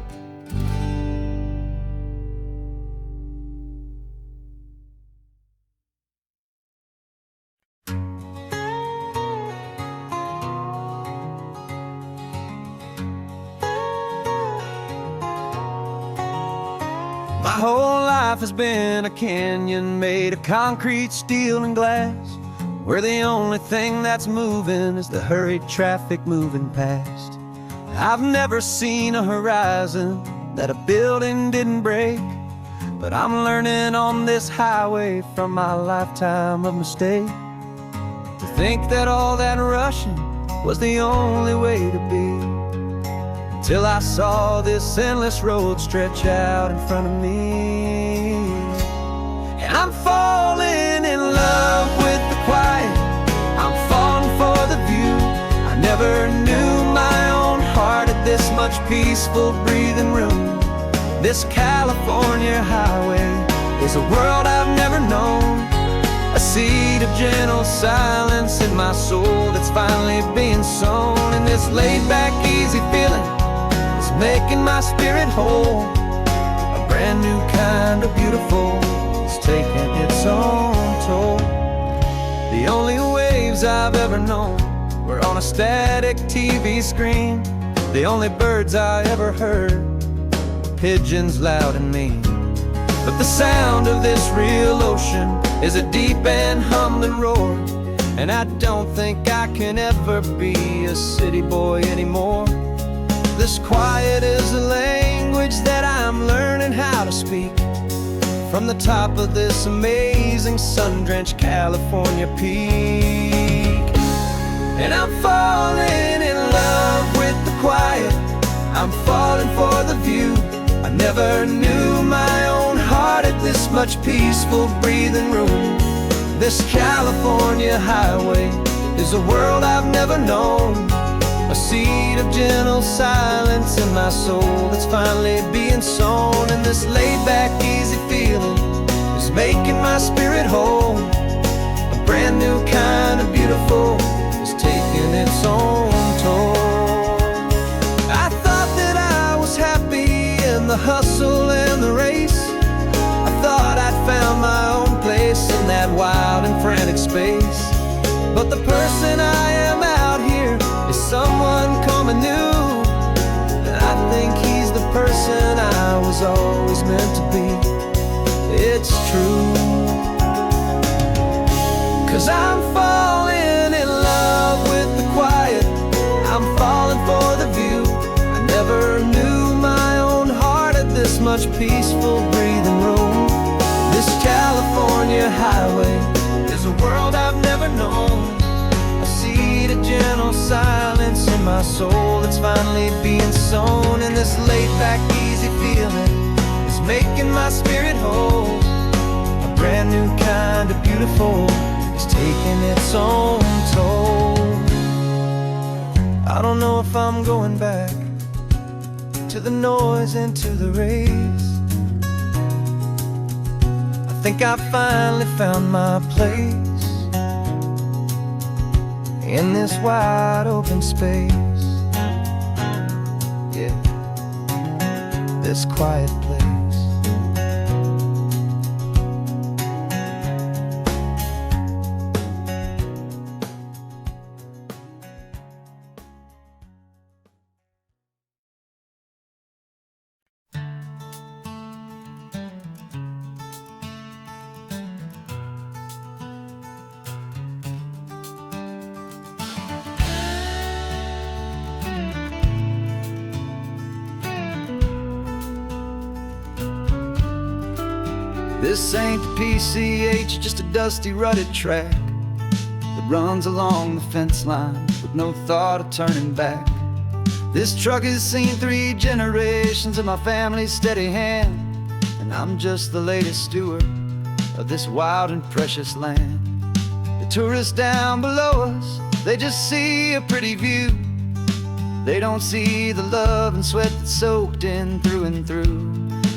My whole life has been a canyon made of concrete, steel, and glass, where the only thing that's moving is the hurried traffic moving past. I've never seen a horizon that a building didn't break, but I'm learning on this highway from my lifetime of mistake to think that all that rushing was the only way to be, till I saw this endless road stretch out in front of me. And I'm falling in love with the quiet, I'm falling for the view. I never knew my own heart had this much peaceful breathing room. This California highway is a world I've never known, a seed of gentle silence in my soul that's finally being sown. And this laid-back, easy feeling is making my spirit whole. A brand new kind of beautiful is taking its own toll. The only waves I've ever known were on a static TV screen. The only birds I ever heard were pigeons loud and mean. But the sound of this real ocean is a deep and humbling roar, and I don't think I can ever be a city boy anymore. This quiet is a language that I'm learning how to speak from the top of this amazing sun-drenched California peak. And I'm falling in love with the quiet, I'm falling for the view. I never knew my own heart had this much peaceful breathing room. This California highway is a world I've never known, a seed of gentle silence in my soul that's finally being sown. And this laid-back, easy feeling is making my spirit whole. A brand new kind of beautiful is taking its own toll. I thought that I was happy in the hustle and the race. I thought I'd found my own place in that wild and frantic space. But the person I am out here is someone coming new, and I think he's the person I was always meant to be. It's true, 'cause I'm falling in love with the quiet, I'm falling for the view. I never knew my own heart had this much peaceful breathing room. This California highway is a world I've never known, a seed of gentle silence in my soul that's finally being sown. And this laid-back, easy feeling is making my spirit whole. A brand new kind of beautiful is taking its own toll. I don't know if I'm going back to the noise and to the race. I think I finally found my place in this wide open space. Yeah, this quiet place. This ain't the PCH, just a dusty, rutted track that runs along the fence line with no thought of turning back. This truck has seen 3 generations of my family's steady hand, and I'm just the latest steward of this wild and precious land. The tourists down below us, they just see a pretty view. They don't see the love and sweat that's soaked in through and through.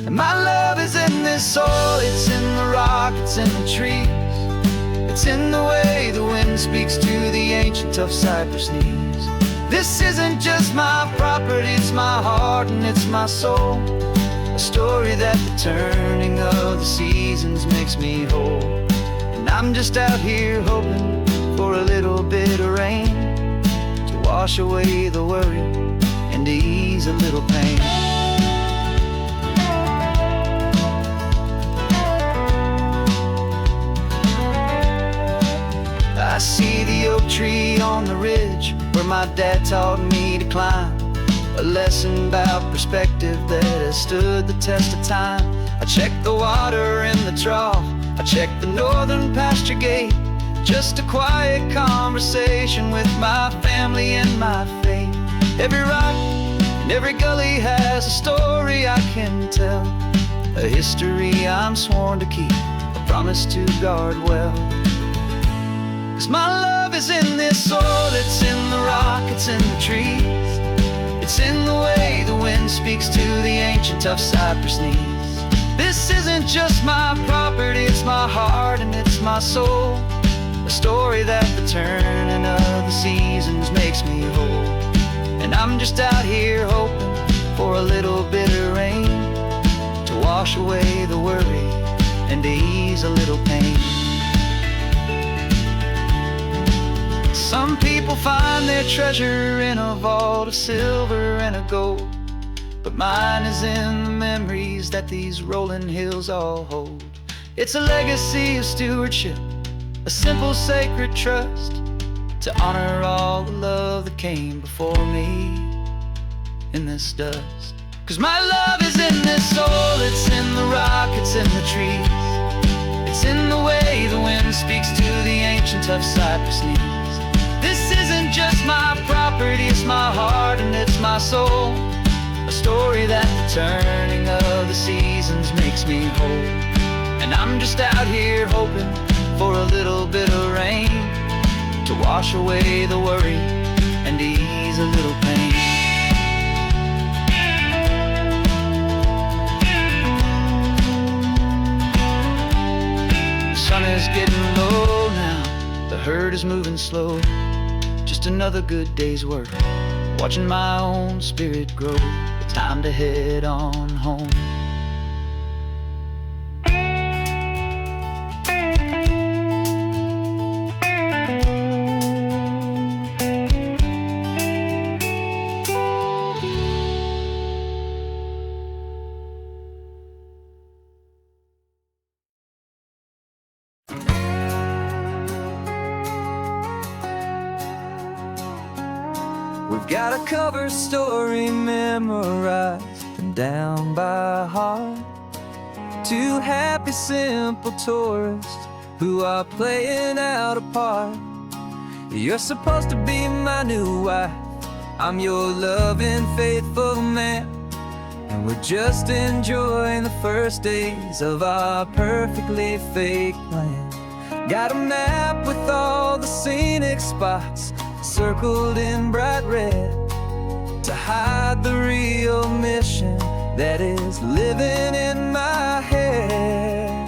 And my love is in this soil, it's in the rock, it's in the trees. It's in the way the wind speaks to the ancient tough cypress knees. This isn't just my property, it's my heart and it's my soul. A story that the turning of the seasons makes me whole. And I'm just out here hoping for a little bit of rain to wash away the worry and to ease a little pain. see the oak tree on the ridge where my dad taught me to climb. A lesson about perspective that has stood the test of time. I checked the water in the trough, I checked the northern pasture gate. Just a quiet conversation with my family and my faith. Every rock and every gully has a story I can tell, a history I'm sworn to keep, a promise to guard well. 'Cause my love is in this soil, it's in the rock, it's in the trees. It's in the way the wind speaks to the ancient tough cypress knees. This isn't just my property, it's my heart and it's my soul. A story that the turning of the seasons makes me whole. And I'm just out here hoping for a little bit of rain to wash away the worry and to ease a little pain. Some people find their treasure in a vault of silver and a gold, but mine is in the memories that these rolling hills all hold. It's a legacy of stewardship, a simple sacred trust, to honor all the love that came before me in this dust. 'Cause my love is in this soul, it's in the rock, it's in the trees. It's in the way the wind speaks to the ancient tough cypress knees. This isn't just my property, it's my heart and it's my soul. A story that the turning of the seasons makes me whole. And I'm just out here hoping for a little bit of rain to wash away the worry and ease a little pain. The sun is getting low now, the herd is moving slow. Just another good day's work, watching my own spirit grow. Time to head on home. We've got a cover story memorized and down by heart. Two happy, simple tourists who are playing out a part. You're supposed to be my new wife, I'm your loving, faithful man, and we're just enjoying the first days of our perfectly fake plan. Got a map with all the scenic spots circled in bright red to hide the real mission that is living in my head.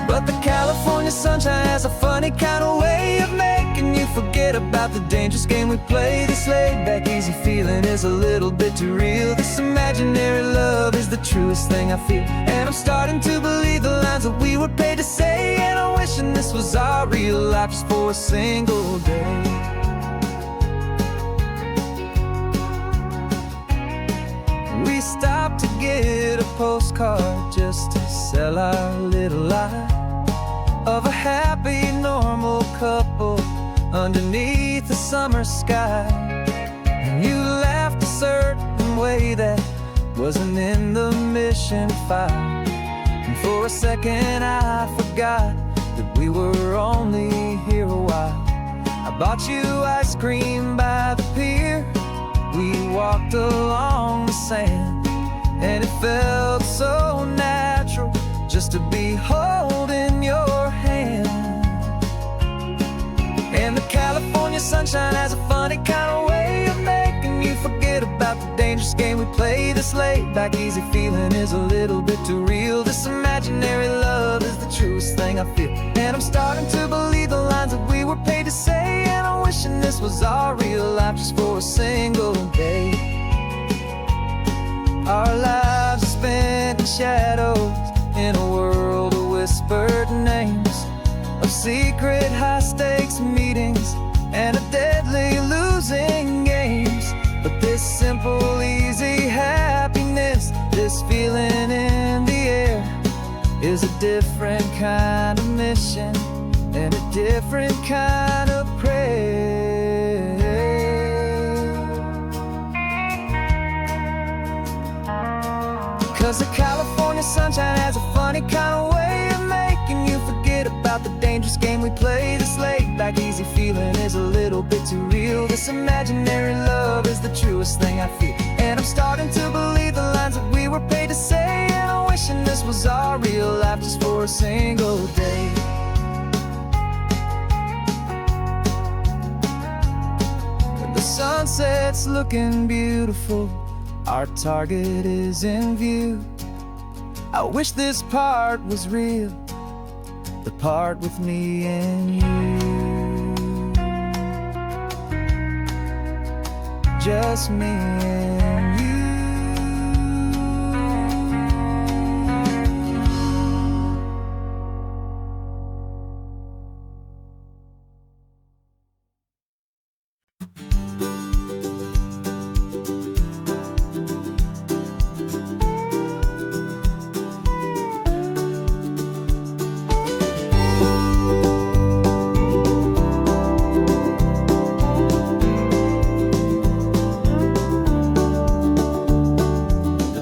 But the California sunshine has a funny kind of way of making you forget about the dangerous game we play. This laid-back, easy feeling is a little bit too real. This imaginary love is the truest thing I feel, and I'm starting to believe the lines that we were paid to say. And I'm wishing this was our real life just for a single day. We stopped to get a postcard just to sell our little lie of a happy, normal couple underneath the summer sky. And you laughed a certain way that wasn't in the mission file, and for a second I forgot that we were only here a while. I bought you ice cream by the pier, we walked along the sand, and it felt so natural just to be holding your hand. And the California sunshine has a funny kind of way of making you forget about the dangerous game we play. This laid-back, easy feeling is a little bit too real. This imaginary love is the truest thing I feel, and I'm starting to believe the lines that we were paid to say. And I'm wishing this was our real life just for a single day. Our lives are spent in shadows, in a world of whispered names, of secret high-stakes meetings and of deadly losing games. But this simple, easy happiness, this feeling in the air, is a different kind of mission, and a different kind of prayer. 'Cause the California sunshine has a funny kind of way of making you forget about the dangerous game we play. This laid back easy feeling is a little bit too real. This imaginary love is the truest thing I feel, and I'm starting to believe the lines that we were paid to say. And I'm wishing this was our real life just for a single day. The sunset's looking beautiful, our target is in view. I wish this part was real, the part with me and you. Just me and you.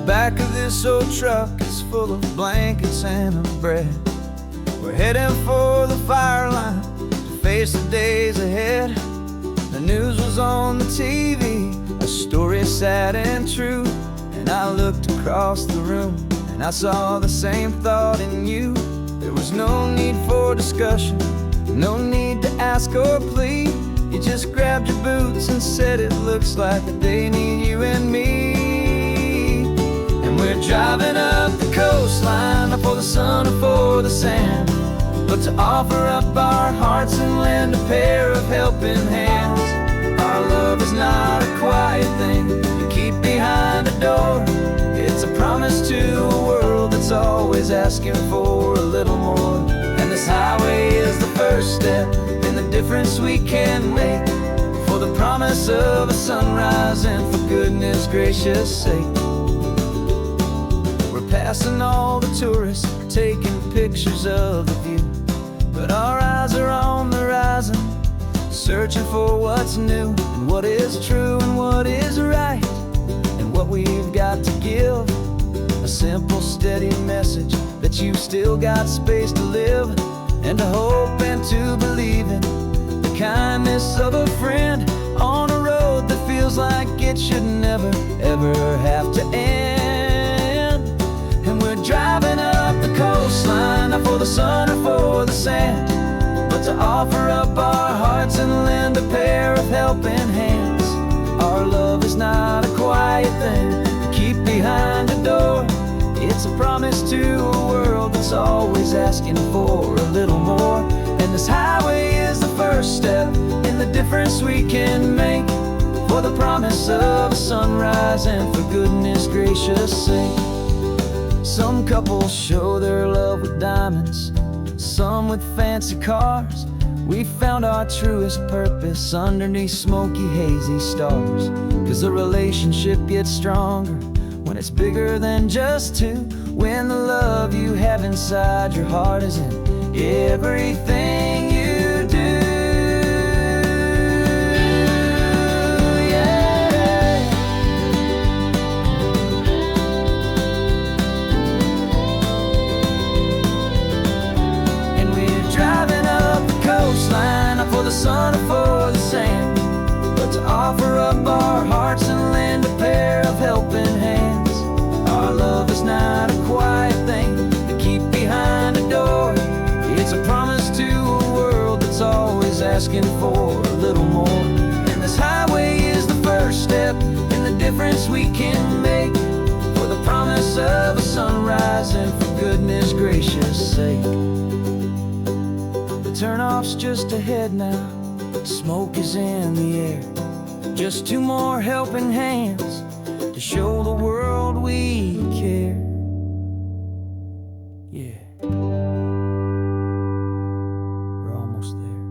Back of this old truck is full of blankets and of bread. We're heading for the fire line to face the days ahead. The news was on the TV, a story sad and true. And I looked across the room and I saw the same thought in you. There was no need for discussion, no need to ask or plead. You just grabbed your boots and said it looks like they need you and me. We're driving up the coastline, not for the sun or for the sand, but to offer up our hearts and lend a pair of helping hands. Our love is not a quiet thing you keep behind a door. It's a promise to a world that's always asking for a little more. And this highway is the first step in the difference we can make, for the promise of a sunrise and for goodness gracious sake. Passing all the tourists, taking pictures of the view, but our eyes are on the horizon, searching for what's new and what is true and what is right, and what we've got to give. A simple, steady message that you've still got space to live, and to hope and to believe in the kindness of a friend on a road that feels like it should never, ever have to end. Driving up the coastline, not for the sun or for the sand, but to offer up our hearts and lend a pair of helping hands. Our love is not a quiet thing to keep behind a door. It's a promise to a world that's always asking for a little more. And this highway is the first step in the difference we can make, for the promise of a sunrise and for goodness gracious sake. Some couples show their love with diamonds, some with fancy cars. We found our truest purpose underneath smoky, hazy stars. 'Cause the relationship gets stronger when it's bigger than just two, when the love you have inside your heart is in everything you do. For the sun or for the sand, but to offer up our hearts and lend a pair of helping hands. Our love is not a quiet thing to keep behind a door. It's a promise to a world that's always asking for a little more. And this highway is the first step in the difference we can make, for the promise of a sunrise and for goodness gracious sake. Turnoff's just ahead now, smoke is in the air. Just two more helping hands to show the world we care. Yeah, we're almost there.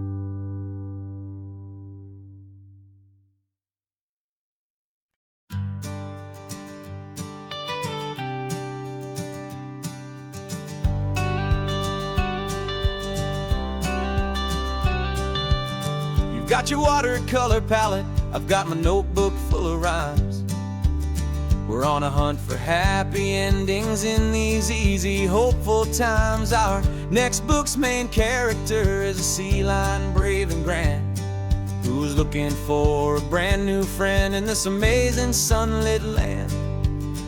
got your watercolor palette, I've got my notebook full of rhymes. We're on a hunt for happy endings in these easy, hopeful times. Our next book's main character is a sea lion, brave and grand, who's looking for a brand new friend in this amazing sunlit land.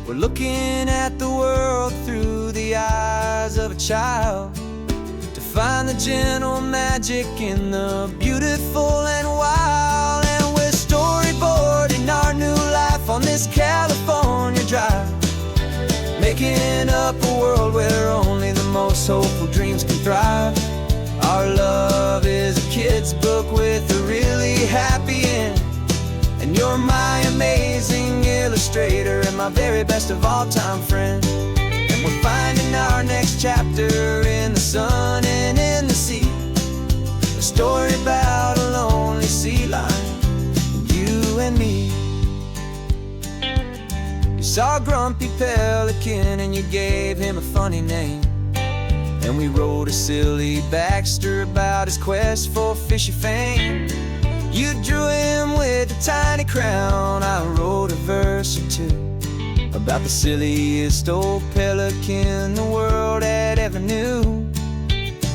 We're looking at the world through the eyes of a child, to find the gentle magic in the beautiful and wild. And we're storyboarding our new life on this California drive, making up a world where only the most hopeful dreams can thrive. Our love is a kid's book with a really happy end, and you're my amazing illustrator and my very best of all time friend. And we're finding our next chapter in the sun and in the sea, a story about a lonely sea lion, you and me. You saw a grumpy pelican and you gave him a funny name, and we wrote a silly Baxter about his quest for fishy fame. You drew him with a tiny crown, I wrote a verse or two about the silliest old pelican the world had ever knew.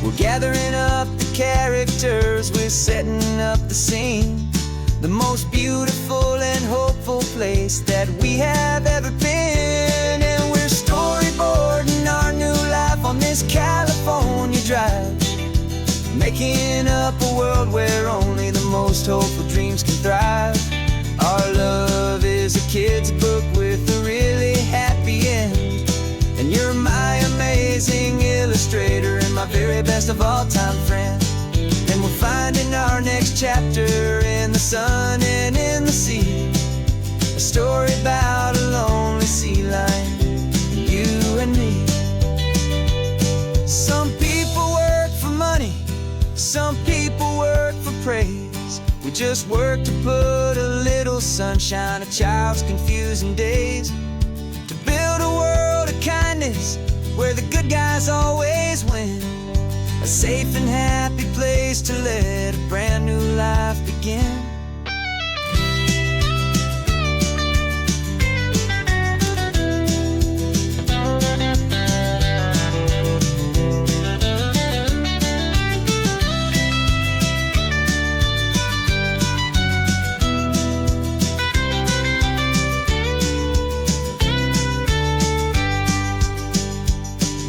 We're gathering up the characters, we're setting up the scene, the most beautiful and hopeful place that we have ever been. And we're storyboarding our new life on this California drive, making up a world where only the most hopeful dreams can thrive. Our love is a kid's book with a really happy end, and you're my amazing illustrator and my very best of all time friend. And we're finding our next chapter in the sun and in the sea, a story about a lonely sea lion, you and me. Some people work for money, some people work for praise. We just work to put a little sunshine in a child's confusing days, to build a world of kindness where the good guys always win, a safe and happy place to let a brand new life begin.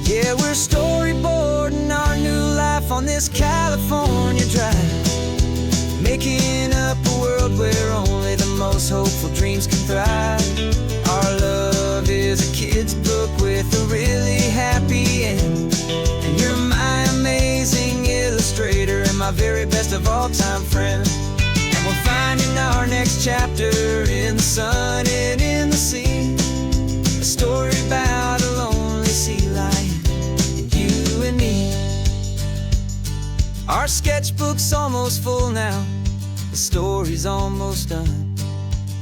Yeah, we're storyboarding our new life on this California drive, making up a world where only the most hopeful dreams can thrive. Our love is a kid's book with a really happy end, and you're my amazing illustrator and my very best of all time friend. And we're finding our next chapter in the sun and in the sea, a story about a lonely sea lion, you and me. Our sketchbook's almost full now, the story's almost done.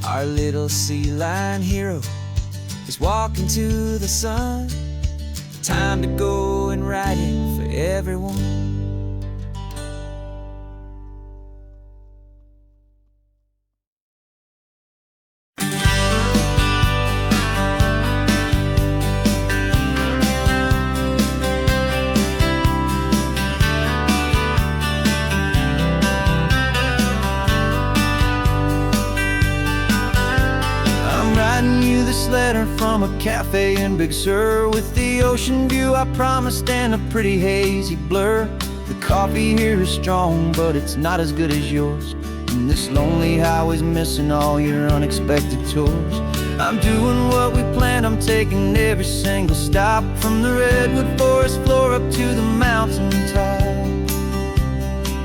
Our little sea lion hero is walking to the sun. Time to go and write it for everyone. Letter from a cafe in Big Sur, with the ocean view I promised and a pretty hazy blur. The coffee here is strong, but it's not as good as yours, and this lonely highway's missing all your unexpected tours. I'm doing what we planned, I'm taking every single stop, from the redwood forest floor up to the mountain top.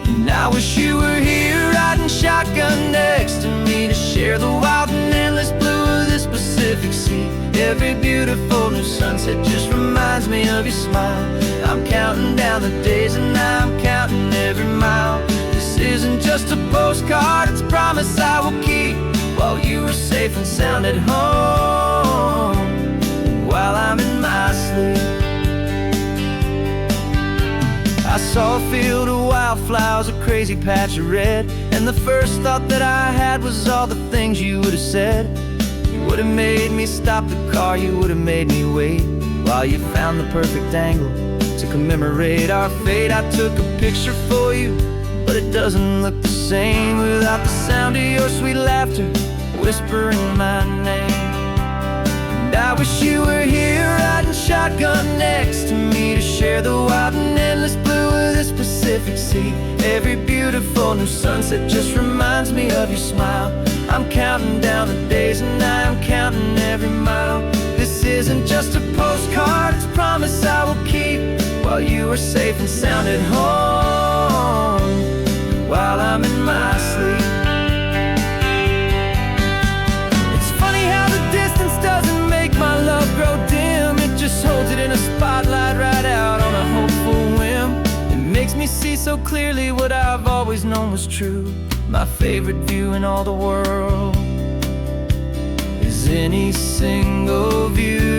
And I wish you were here riding shotgun next to me, to share the wild and endless blue of this Pacific Sea. Every beautiful new sunset just reminds me of your smile. I'm counting down the days and I'm counting every mile. This isn't just a postcard, it's a promise I will keep, while you are safe and sound at home, and while I'm in my sleep. I saw a field of wildflowers, a crazy patch of red, and the first thought that I had was all the things you would have said. You would have made me stop the car, you would have made me wait while you found the perfect angle to commemorate our fate. I took a picture for you, but it doesn't look the same without the sound of your sweet laughter whispering my name. And I wish you were here riding shotgun next to me to share the wild and endless blue of this Pacific Sea. Every beautiful new sunset just reminds me of your smile. I'm counting down the days and I am counting every mile. This isn't just a postcard, it's a promise I will keep while you are safe and sound at home, while I'm in my sleep. It's funny how the distance doesn't make my love grow dim. It just holds it in a spotlight right out on a hopeful whim. It makes me see so clearly what I've always known was true. My favorite view in all the world is any single view.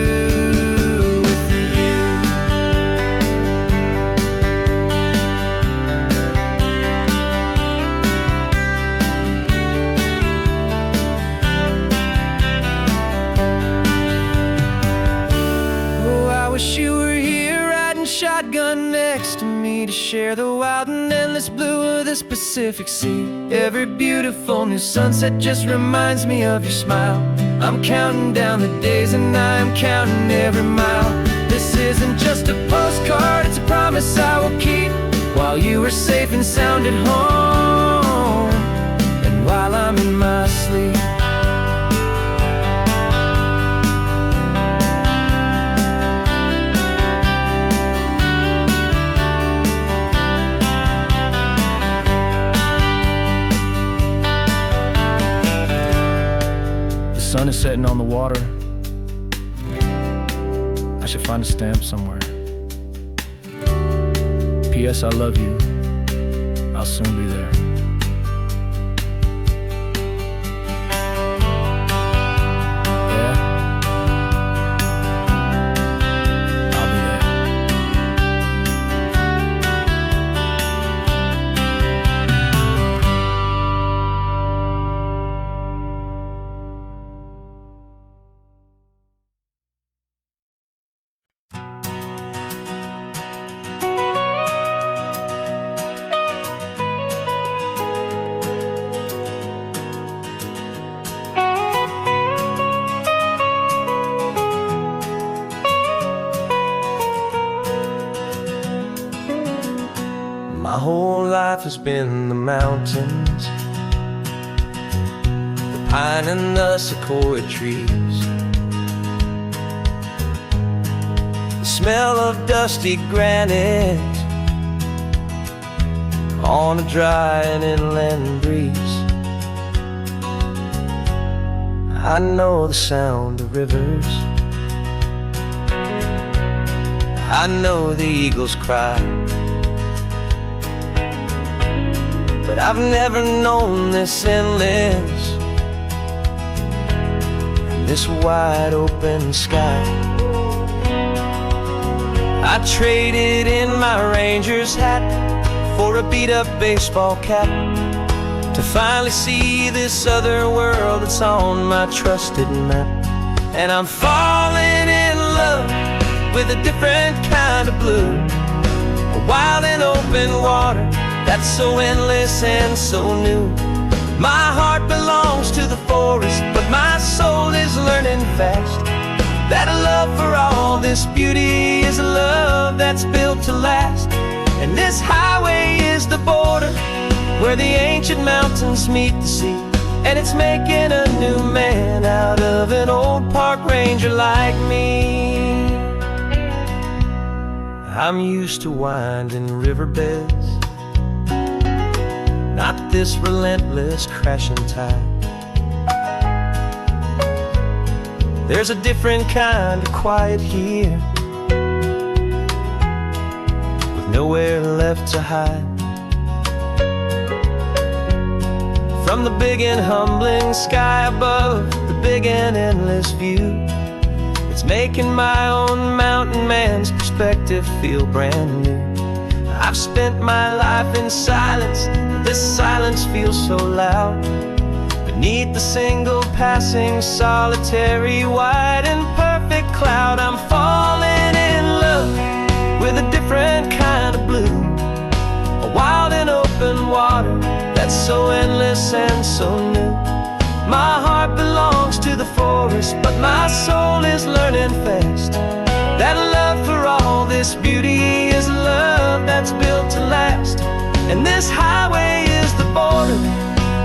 I wish you were here riding shotgun next to me to share the wild and endless blue of this Pacific Sea. Every beautiful new sunset just reminds me of your smile. I'm counting down the days and I am counting every mile. This isn't just a postcard, it's a promise I will keep while you are safe and sound at home, and while I'm in my sleep. The sun is setting on the water. I should find a stamp somewhere. P.S. I love you. I'll soon be there. Yeah? I'll be there. My whole life has been the mountains, the pine and the sequoia trees, the smell of dusty granite on a dry and inland breeze. I know the sound of rivers, I know the eagles cry, but I've never known this endless and this wide open sky. I traded in my Ranger's hat for a beat-up baseball cap to finally see this other world that's on my trusted map. And I'm falling in love with a different kind of blue, a wild and open water that's so endless and so new. My heart belongs to the forest, but my soul is learning fast that a love for all this beauty is a love that's built to last. And this highway is the border where the ancient mountains meet the sea, and it's making a new man out of an old park ranger like me. I'm used to winding riverbeds, not this relentless crashing tide. There's a different kind of quiet here, with nowhere left to hide. From the big and humbling sky above, the big and endless view, it's making my own mountain man's perspective feel brand new. I've spent my life in silence, but this silence feels so loud. Beneath the single passing solitary white and perfect cloud, I'm falling in love with a different kind of blue, a wild and open water that's so endless and so new. My heart belongs to the forest, but my soul is learning fast that love for all this beauty is love that's built to last. And this highway is the border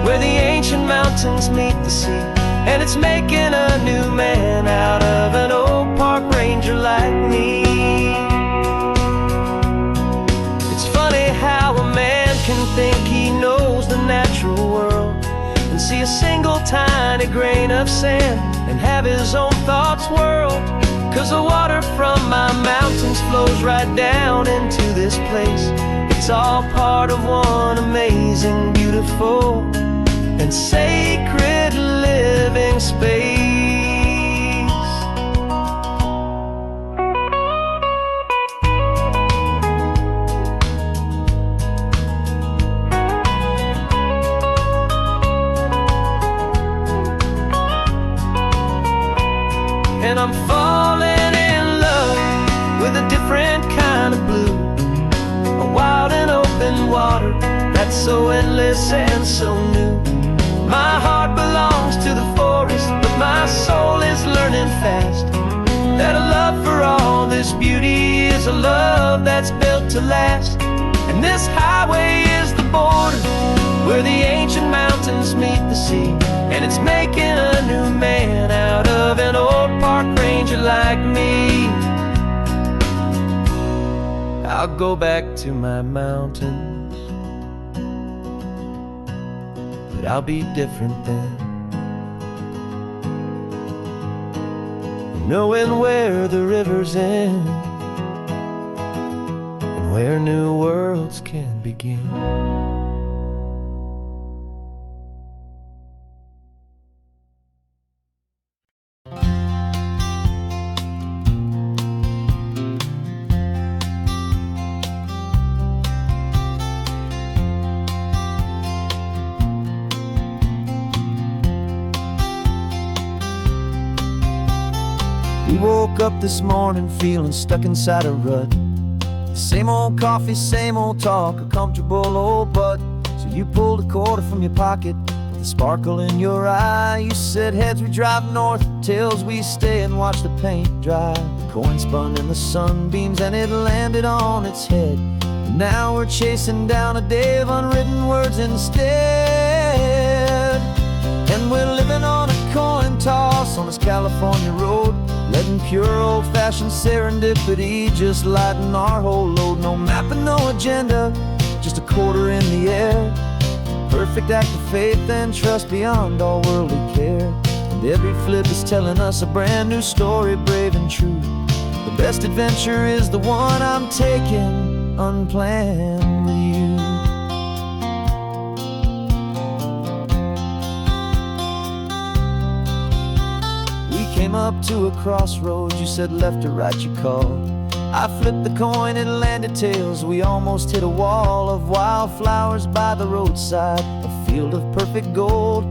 where the ancient mountains meet the sea, and it's making a new man out of an old park ranger like me. It's funny how a man can think he knows the natural world and see a single tiny grain of sand and have his own thoughts whirled. 'Cause the water from my mountains flows right down into this place. It's all part of one amazing, beautiful, and sacred living space. And I'm falling in love with a different kind of blue, a wild and open water that's so endless and so new. My heart belongs to the forest, but my soul is learning fast that a love for all this beauty is a love that's built to last. And this highway is the border where the ancient mountains meet the sea, and it's making a new man out of an old park ranger like me. I'll go back to my mountains, but I'll be different then, knowing where the rivers end and where new worlds can begin. We woke up this morning feeling stuck inside a rut. Same old coffee, same old talk, a comfortable old butt. So you pulled a quarter from your pocket with a sparkle in your eye. You said heads we drive north, tails we stay and watch the paint dry. The coin spun in the sunbeams and it landed on its head. And now we're chasing down a day of unwritten words instead. And we're living on a coin toss on this California road, letting pure old-fashioned serendipity just lighten our whole load. No map and no agenda, just a quarter in the air. Perfect act of faith and trust beyond all worldly care. And every flip is telling us a brand new story, brave and true. The best adventure is the one I'm taking unplanned with you. Came up to a crossroads, you said left or right you called. I flipped the coin, it landed tails. We almost hit a wall of wildflowers by the roadside, a field of perfect gold,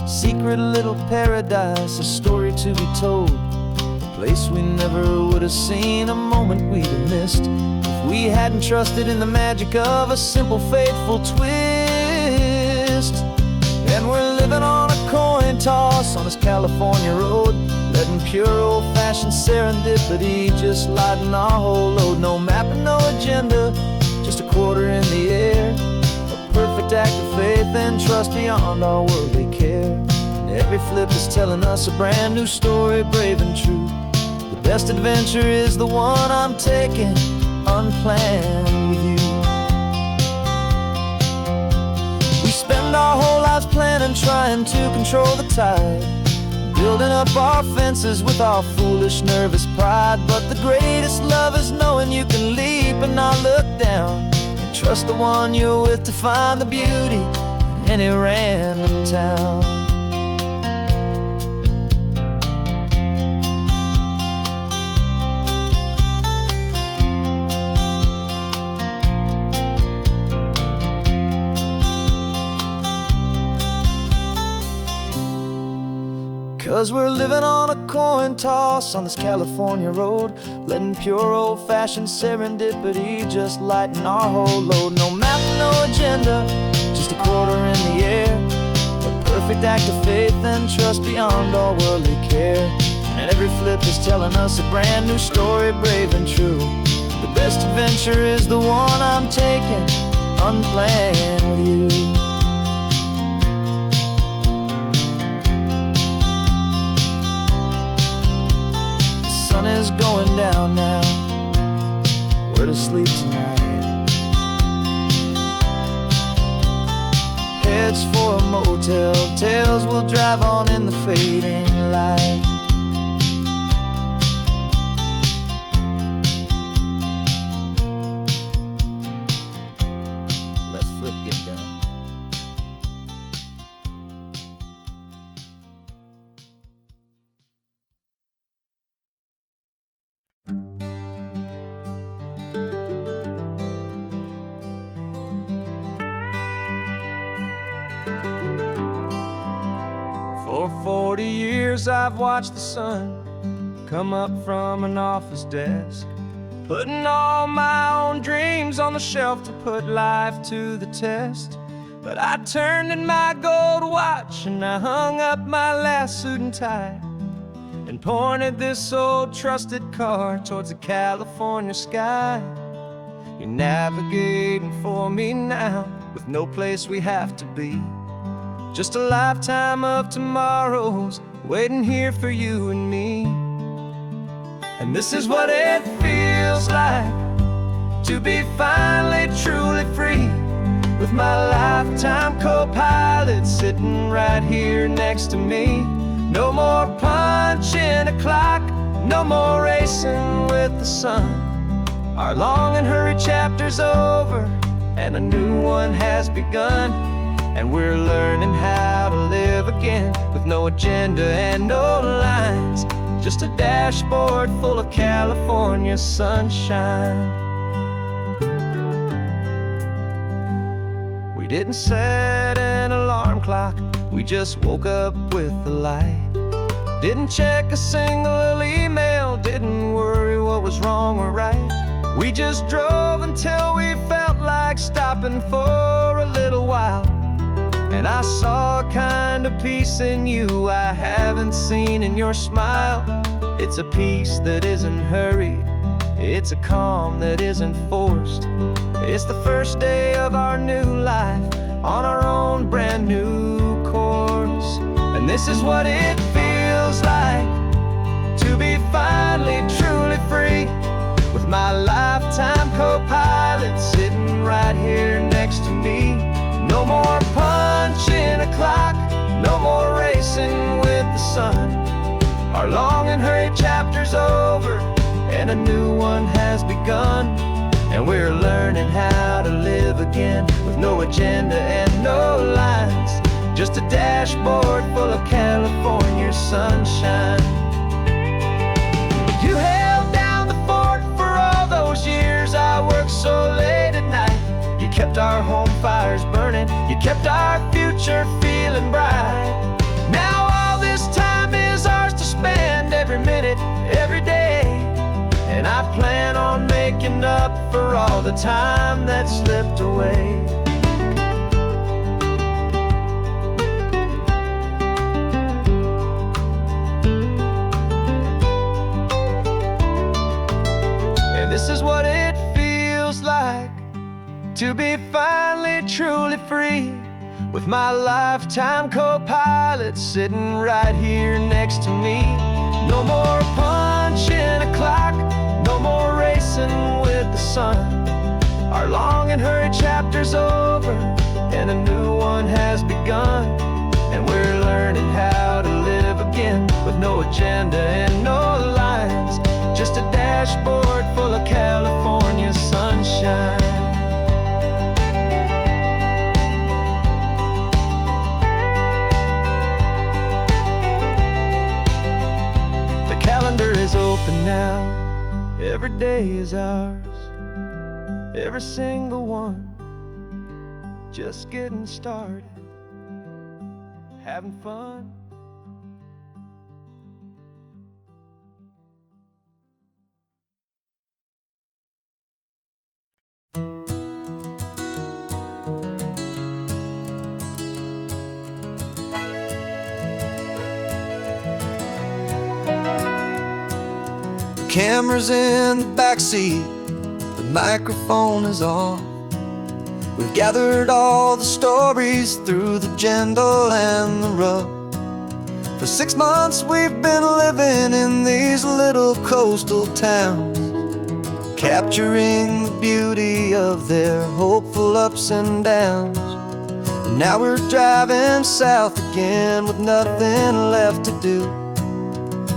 secret little paradise, a story to be told. A place we never would have seen, a moment we'd have missed if we hadn't trusted in the magic of a simple, faithful twist. And we're living on a coin toss on this California road, letting pure old-fashioned serendipity just lighten our whole load. No map and no agenda, just a quarter in the air. A perfect act of faith and trust beyond our worldly care. And every flip is telling us a brand new story, brave and true. The best adventure is the one I'm taking unplanned with you. We spend our whole lives planning, trying to control the tide, building up our fences with our foolish, nervous pride. But the greatest love is knowing you can leap and not look down, and trust the one you're with to find the beauty in any random town. 'cause we're living on a coin toss on this California road, letting pure old-fashioned serendipity just lighten our whole load. No map, no agenda, just a quarter in the air, a perfect act of faith and trust beyond all worldly care. And every flip is telling us a brand new story, brave and true. The best adventure is the one I'm taking, unplanned with you. The sun is going down now, we're to sleep tonight. Heads for a motel, tails will drive on in the fading light. Let's flip, get done. For 40 years I've watched the sun come up from an office desk, putting all my own dreams on the shelf to put life to the test. But I turned in my gold watch and I hung up my last suit and tie, and pointed this old trusted car towards the California sky. You're navigating for me now, with no place we have to be, just a lifetime of tomorrows waiting here for you and me. And this is what it feels like to be finally truly free, with my lifetime co-pilot sitting right here next to me. No more punching a clock, no more racing with the sun. Our long and hurried chapter's over and a new one has begun. And we're learning how to live again, with no agenda and no lines, just a dashboard full of California sunshine. We didn't set an alarm clock, we just woke up with the light. Didn't check a single email, didn't worry what was wrong or right. We just drove until we felt like stopping for a little while. And I saw a kind of peace in you I haven't seen in your smile. It's a peace that isn't hurried, it's a calm that isn't forced. It's the first day of our new life on our own brand new course. And this is what it feels like to be finally truly free, with my lifetime co-pilot sitting right here next to me. No more punching a clock, no more racing with the sun. Our long and hurried chapter's over and a new one has begun. And we're learning how to live again, with no agenda and no lines, just a dashboard full of California sunshine. You held down the fort for all those years I worked so late at night. You kept our home fires burning, you kept our future feeling bright. Now all this time is ours to spend, every minute, every day. And I plan on making up for all the time that slipped away. And this is what it feels like to be finally truly free, with my lifetime co-pilot sitting right here next to me. No more punching a clock, no more racing with the sun. Our long and hurried chapter's over and a new one has begun. And we're learning how to live again, with no agenda and no lines, just a dashboard full of California sunshine. Calendar is open now, every day is ours, every single one, just getting started, having fun. camera's in the backseat, the microphone is on. We've gathered all the stories through the gentle and the rough. For 6 months we've been living in these little coastal towns, capturing the beauty of their hopeful ups and downs. And now we're driving south again with nothing left to do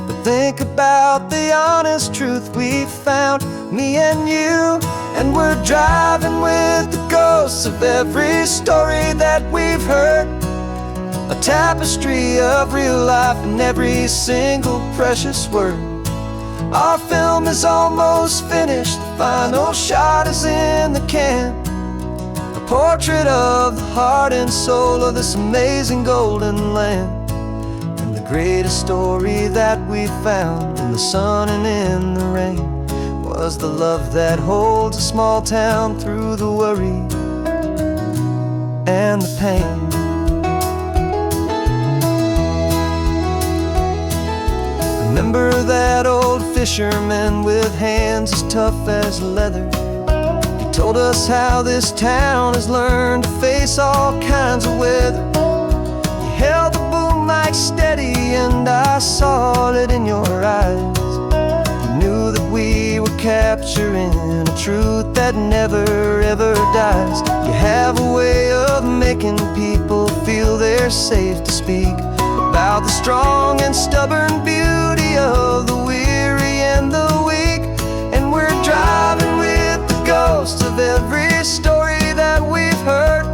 but think about the honest truth we found, me and you. And we're driving with the ghosts of every story that we've heard, a tapestry of real life and every single precious word. Our film is almost finished, the final shot is in the can, a portrait of the heart and soul of this amazing golden land. And the greatest story that we found in the sun and in the rain was the love that holds a small town through the worry and the pain. Remember that old fisherman with hands as tough as leather? He told us how this town has learned to face all kinds of weather. You held the boom mic steady and I saw it in your eyes. Knew that we were capturing a truth that never ever dies. You have a way of making people feel they're safe to speak about the strong and stubborn beauty of the weary and the weak. And we're driving with the ghosts of every story that we've heard,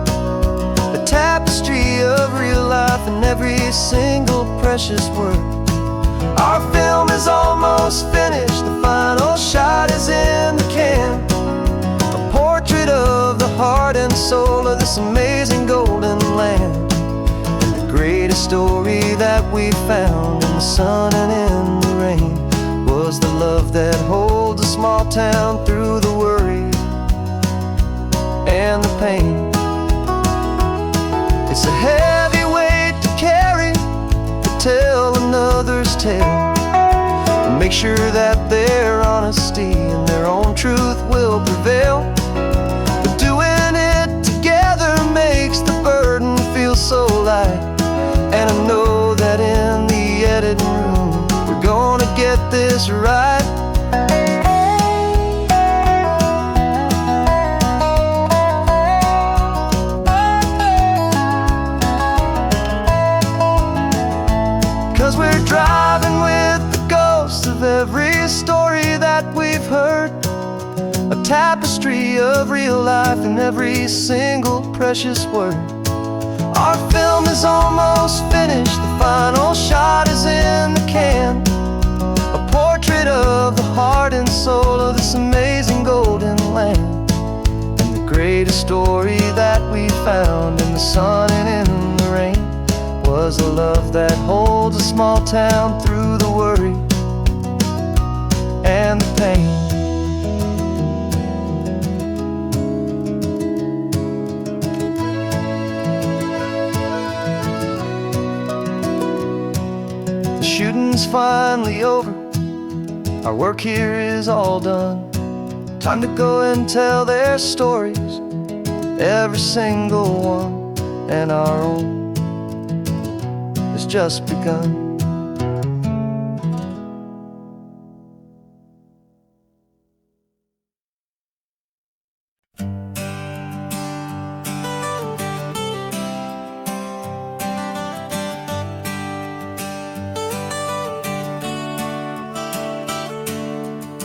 a tapestry of real life and every single precious word. Our film is almost finished, the final shot is in the can, a portrait of the heart and soul of this amazing golden land. And the greatest story that we found in the sun and in the rain was the love that holds a small town through the worry and the pain. It's a heavy weight to carry, to tell another's tale, and make sure that their honesty and their own truth will prevail. But doing it together makes the burden feel so light, and I know that in the editing room we're gonna get this right. 'Cause we're driving with the ghosts of every story that we've heard, a tapestry of real life and every single precious word. Our film is almost finished, the final shot is in the can, a portrait of the heart and soul of this amazing golden land. And the greatest story that we found in the sun and in the rain was a love that holds a small town through the worry and the pain. The shooting's finally over, our work here is all done. Time to go and tell their stories, every single one, and our own has just begun.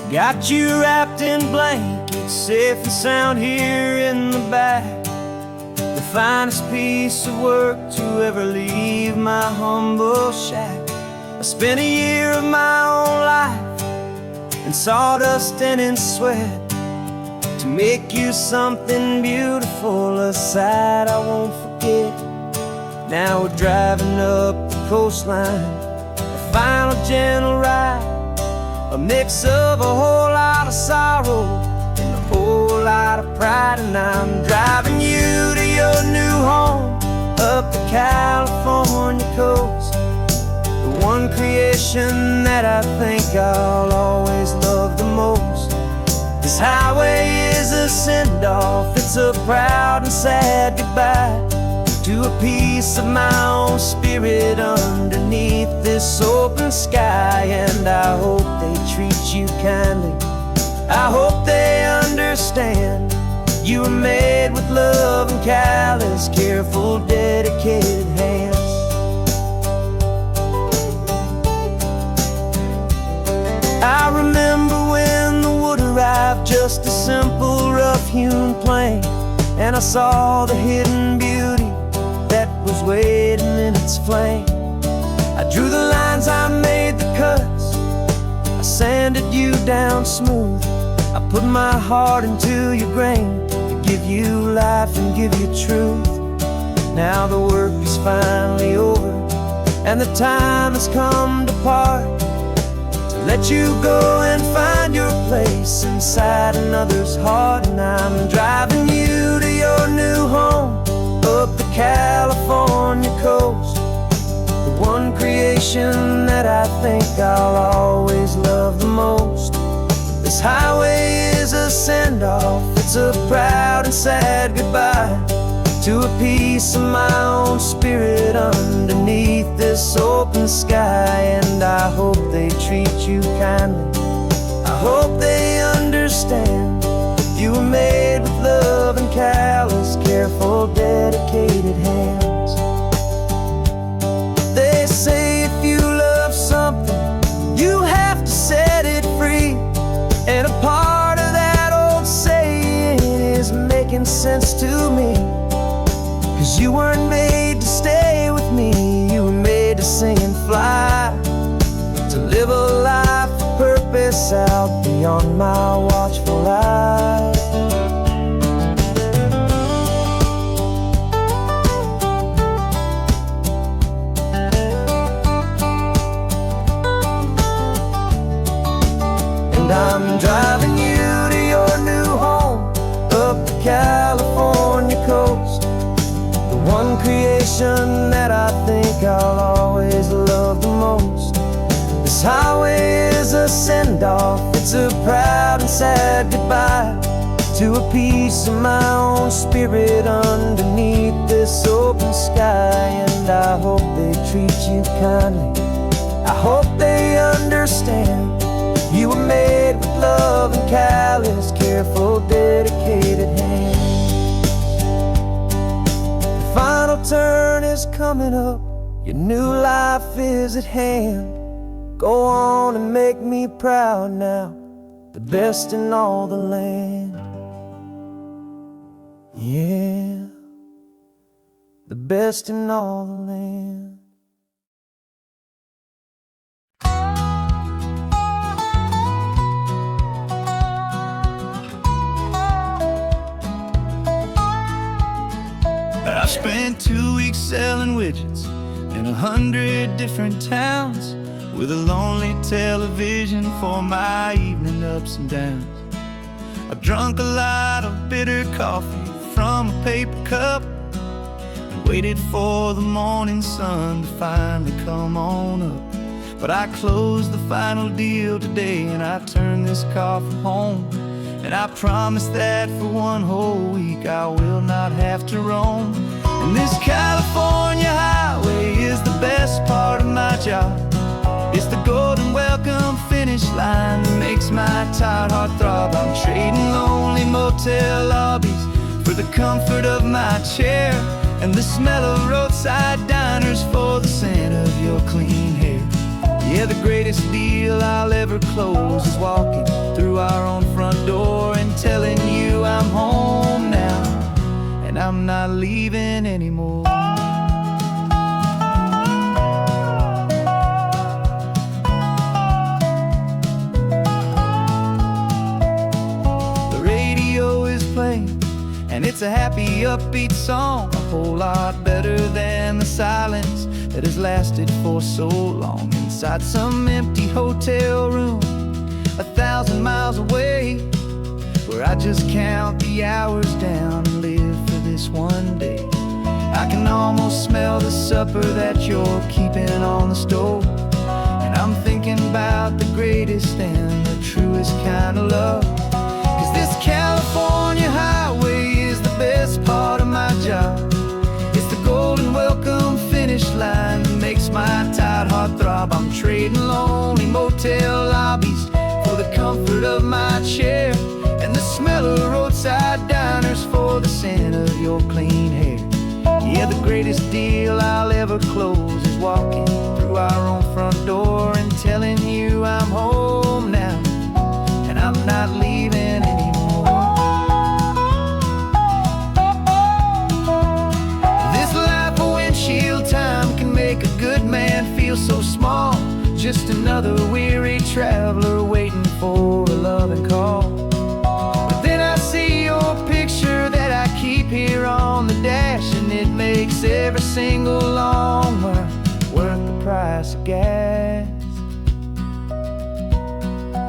Got you wrapped in blankets, safe and sound here in the back. The finest piece of work to ever leave my humble shack. I spent a year of my own life in sawdust and in sweat to make you something beautiful, a sight I won't forget. Now we're driving up the coastline, a final gentle ride, a mix of a whole lot of sorrow and a whole lot of pride. And I'm driving you to your new home up the California coast, the one creation that I think I'll always love This highway is a send-off, it's a proud and sad goodbye to a piece of my own spirit underneath this open sky. And I hope they treat you kindly, I hope they understand you were made with love and callous, careful, dedicated hands. I remember when the wood arrived, just a simple rough-hewn plank, and I saw the hidden beauty that was waiting in its flame. I drew the lines, I made the cuts, I sanded you down smooth. I put my heart into your grain to give you life and give you truth. Now the work is finally over, and the time has come to part, to let you go and find your place inside another's heart. And I'm driving you to your new home up the California coast, the one creation that I think I'll always love the most. This highway is a send-off, it's a proud and sad goodbye to a piece of my own spirit underneath this open sky. And I hope they treat you kindly, I hope they understand you were made with love and callous, careful, dedicated hands. They say if you love something, you have to set it free. And a part of that old saying is making sense to me, 'cause you weren't made to stay with me, you were made to sing and fly, to live a life of purpose out beyond my watchful eye. And I'm driving you to your new home up the California coast, the one creation that I think I'll always love the most. This highway is a send-off, it's a proud and sad goodbye to a piece of my own spirit underneath this open sky. And I hope they treat you kindly, I hope they understand you were made with love and callous, careful, dedicated hands. The final turn is coming up, your new life is at hand. Go on and make me proud now, the best in all the land. Yeah, the best in all the land. I spent 2 weeks selling widgets in 100 different towns, with a lonely television for my evening ups and downs. I drank a lot of bitter coffee from a paper cup, and waited for the morning sun to finally come on up. But I closed the final deal today, and I turned this car from home. And I promise that for one whole week I will not have to roam. And this California highway is the best part of my job. It's the golden welcome finish line that makes my tired heart throb. I'm trading lonely motel lobbies for the comfort of my chair, and the smell of roadside diners for the scent of your clean hair. Yeah, the greatest deal I'll ever close is walking through our own front door and telling you I'm home now, and I'm not leaving anymore. The radio is playing, and it's a happy, upbeat song, a whole lot better than the silence that has lasted for so long. Inside some empty hotel room 1,000 miles away, where I just count the hours down and live for this one day. I can almost smell the supper that you're keeping on the stove, and I'm thinking about the greatest and the truest kind of love. 'Cause trading lonely motel lobbies for the comfort of my chair, and the smell of roadside diners for the scent of your clean hair. Yeah, the greatest deal I'll ever close is walking through our own front door and telling you I'm home now, and I'm not leaving anymore. This life of windshield time can make a good man feel so small, just another weary traveler waiting for a loving call. But then I see your picture that I keep here on the dash, and it makes every single long mile worth the price of gas.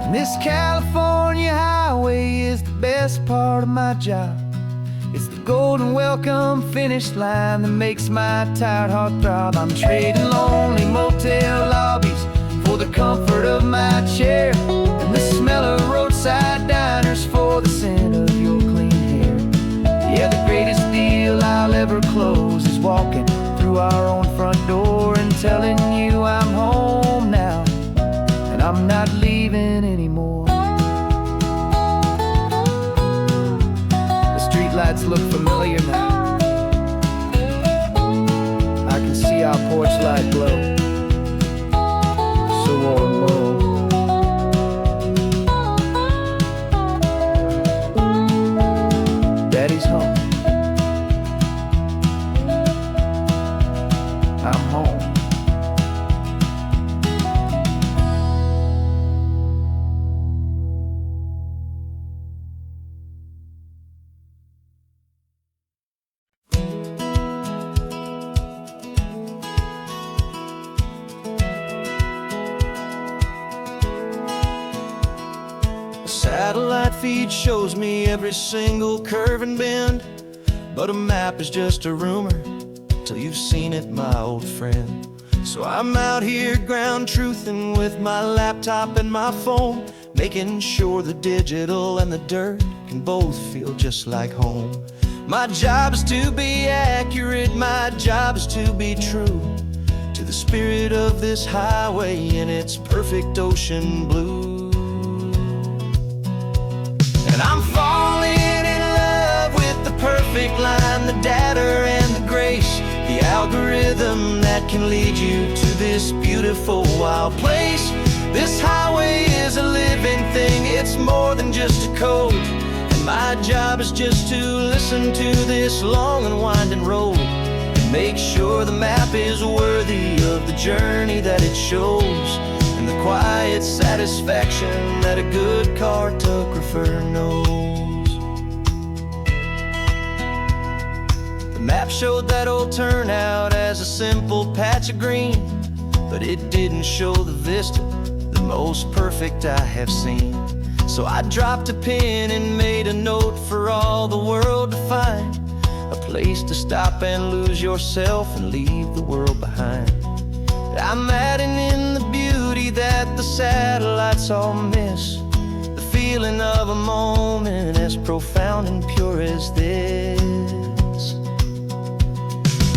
And this California highway is the best part of my job. It's the golden welcome finish line that makes my tired heart throb. I'm trading lonely motel lobbies for the comfort of my chair, and the smell of roadside diners for the scent of your clean hair. Yeah, the greatest deal I'll ever close is walking through our own front door and telling you I'm home now, and I'm not leaving anymore. The streetlights look familiar now. I can see our porch light glow, so warm, low. Daddy's home. I'm home. Satellite feed shows me every single curve and bend, but a map is just a rumor till you've seen it, my old friend. So I'm out here ground truthing with my laptop and my phone, making sure the digital and the dirt can both feel just like home. My job is to be accurate, my job is to be true to the spirit of this highway in its perfect ocean blue. And I'm falling in love with the perfect line, the data and the grace, the algorithm that can lead you to this beautiful wild place. This highway is a living thing, it's more than just a code, and my job is just to listen to this long and winding road and make sure the map is worthy of the journey that it shows, and the quiet satisfaction that a good cartographer knows. The map showed that old turnout as a simple patch of green, but it didn't show the vista, the most perfect I have seen. So I dropped a pin and made a note for all the world to find, a place to stop and lose yourself and leave the world behind. I'm adding in the beauty that the satellites all miss, the feeling of a moment as profound and pure as this.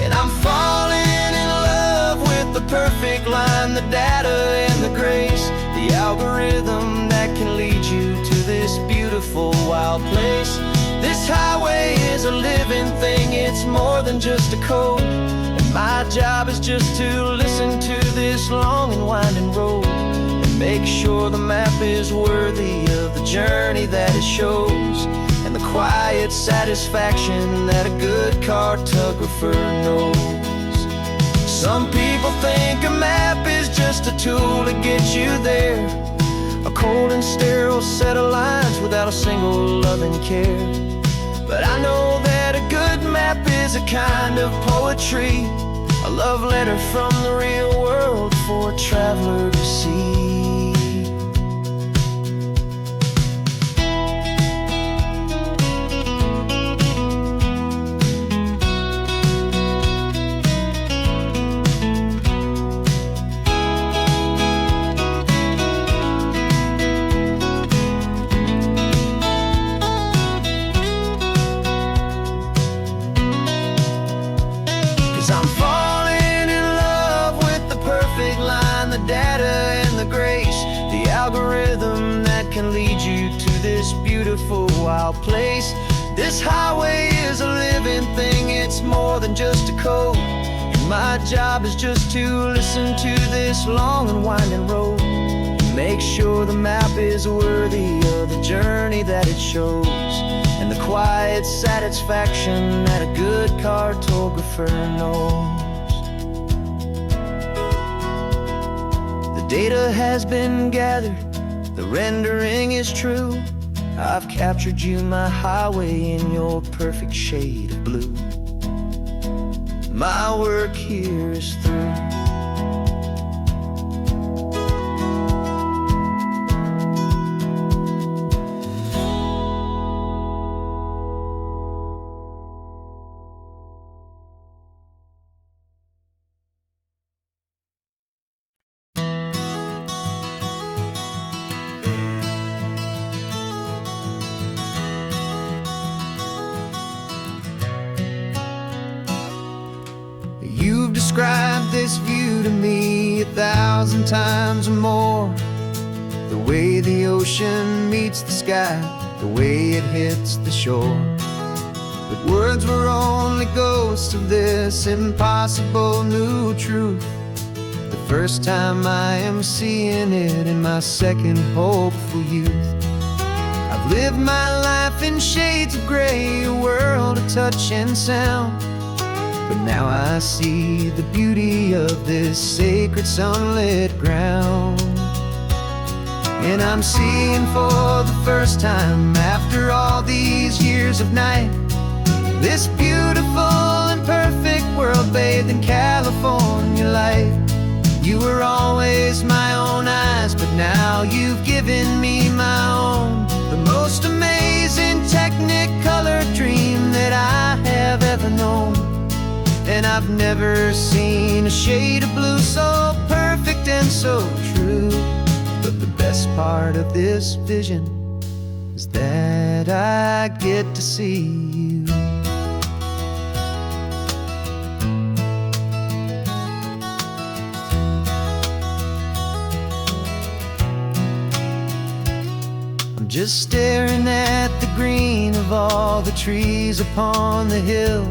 And I'm falling in love with the perfect line, the data and the grace, the algorithm that can lead you to this beautiful wild place. This highway is a living thing, it's more than just a code, and my job is just to listen to this long and winding road and make sure the map is worthy of the journey that it shows, and the quiet satisfaction that a good cartographer knows. Some people think a map is just a tool to get you there, a cold and sterile set of lines without a single loving care. But I know that a good map is a kind of poetry, a love letter from the real world for a traveler to see. I'm falling in love with the perfect line, the data algorithm that can lead you to this beautiful wild place. This highway is a living thing, it's more than just a code. And my job is just to listen to this long and winding road, make sure the map is worthy of the journey that it shows, and the quiet satisfaction that a good cartographer knows. The data has been gathered, the rendering is true. I've captured you, my highway, in your perfect shade of blue. My work here is through. You've described this view to me 1,000 times or more. The way the ocean meets the sky, the way it hits the shore. But words were only ghosts of this impossible new truth. The first time I am seeing it in my second hopeful youth. I've lived my life in shades of gray, a world of touch and sound. But now I see the beauty of this sacred sunlit ground. And I'm seeing for the first time, after all these years of night, this beautiful and perfect world bathed in California light. You were always my own eyes, but now you've given me my own. The most amazing technicolor dream that I have ever known. And I've never seen a shade of blue so perfect and so true. But the best part of this vision is that I get to see you. I'm just staring at the green of all the trees upon the hill.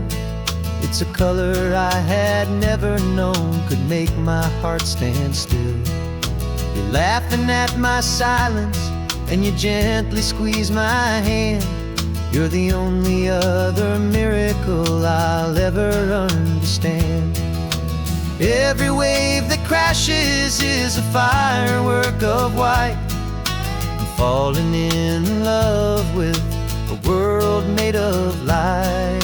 It's a color I had never known could make my heart stand still. You're laughing at my silence, and you gently squeeze my hand. You're the only other miracle I'll ever understand. Every wave that crashes is a firework of white. I'm falling in love with a world made of light.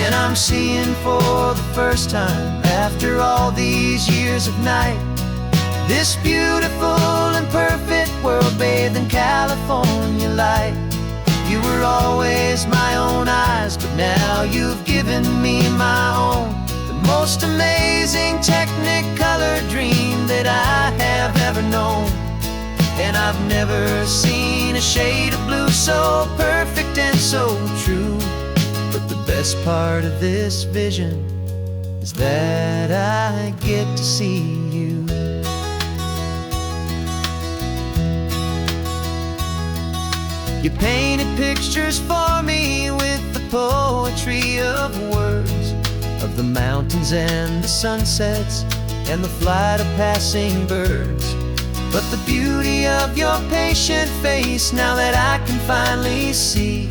And I'm seeing for the first time, after all these years of night, this beautiful and perfect world bathed in California light. You were always my own eyes, but now you've given me my own. The most amazing technicolor dream that I have ever known. And I've never seen a shade of blue so perfect and so true. But the best part of this vision is that I get to see you. You painted pictures for me with the poetry of words, of the mountains and the sunsets and the flight of passing birds. But the beauty of your patient face, now that I can finally see,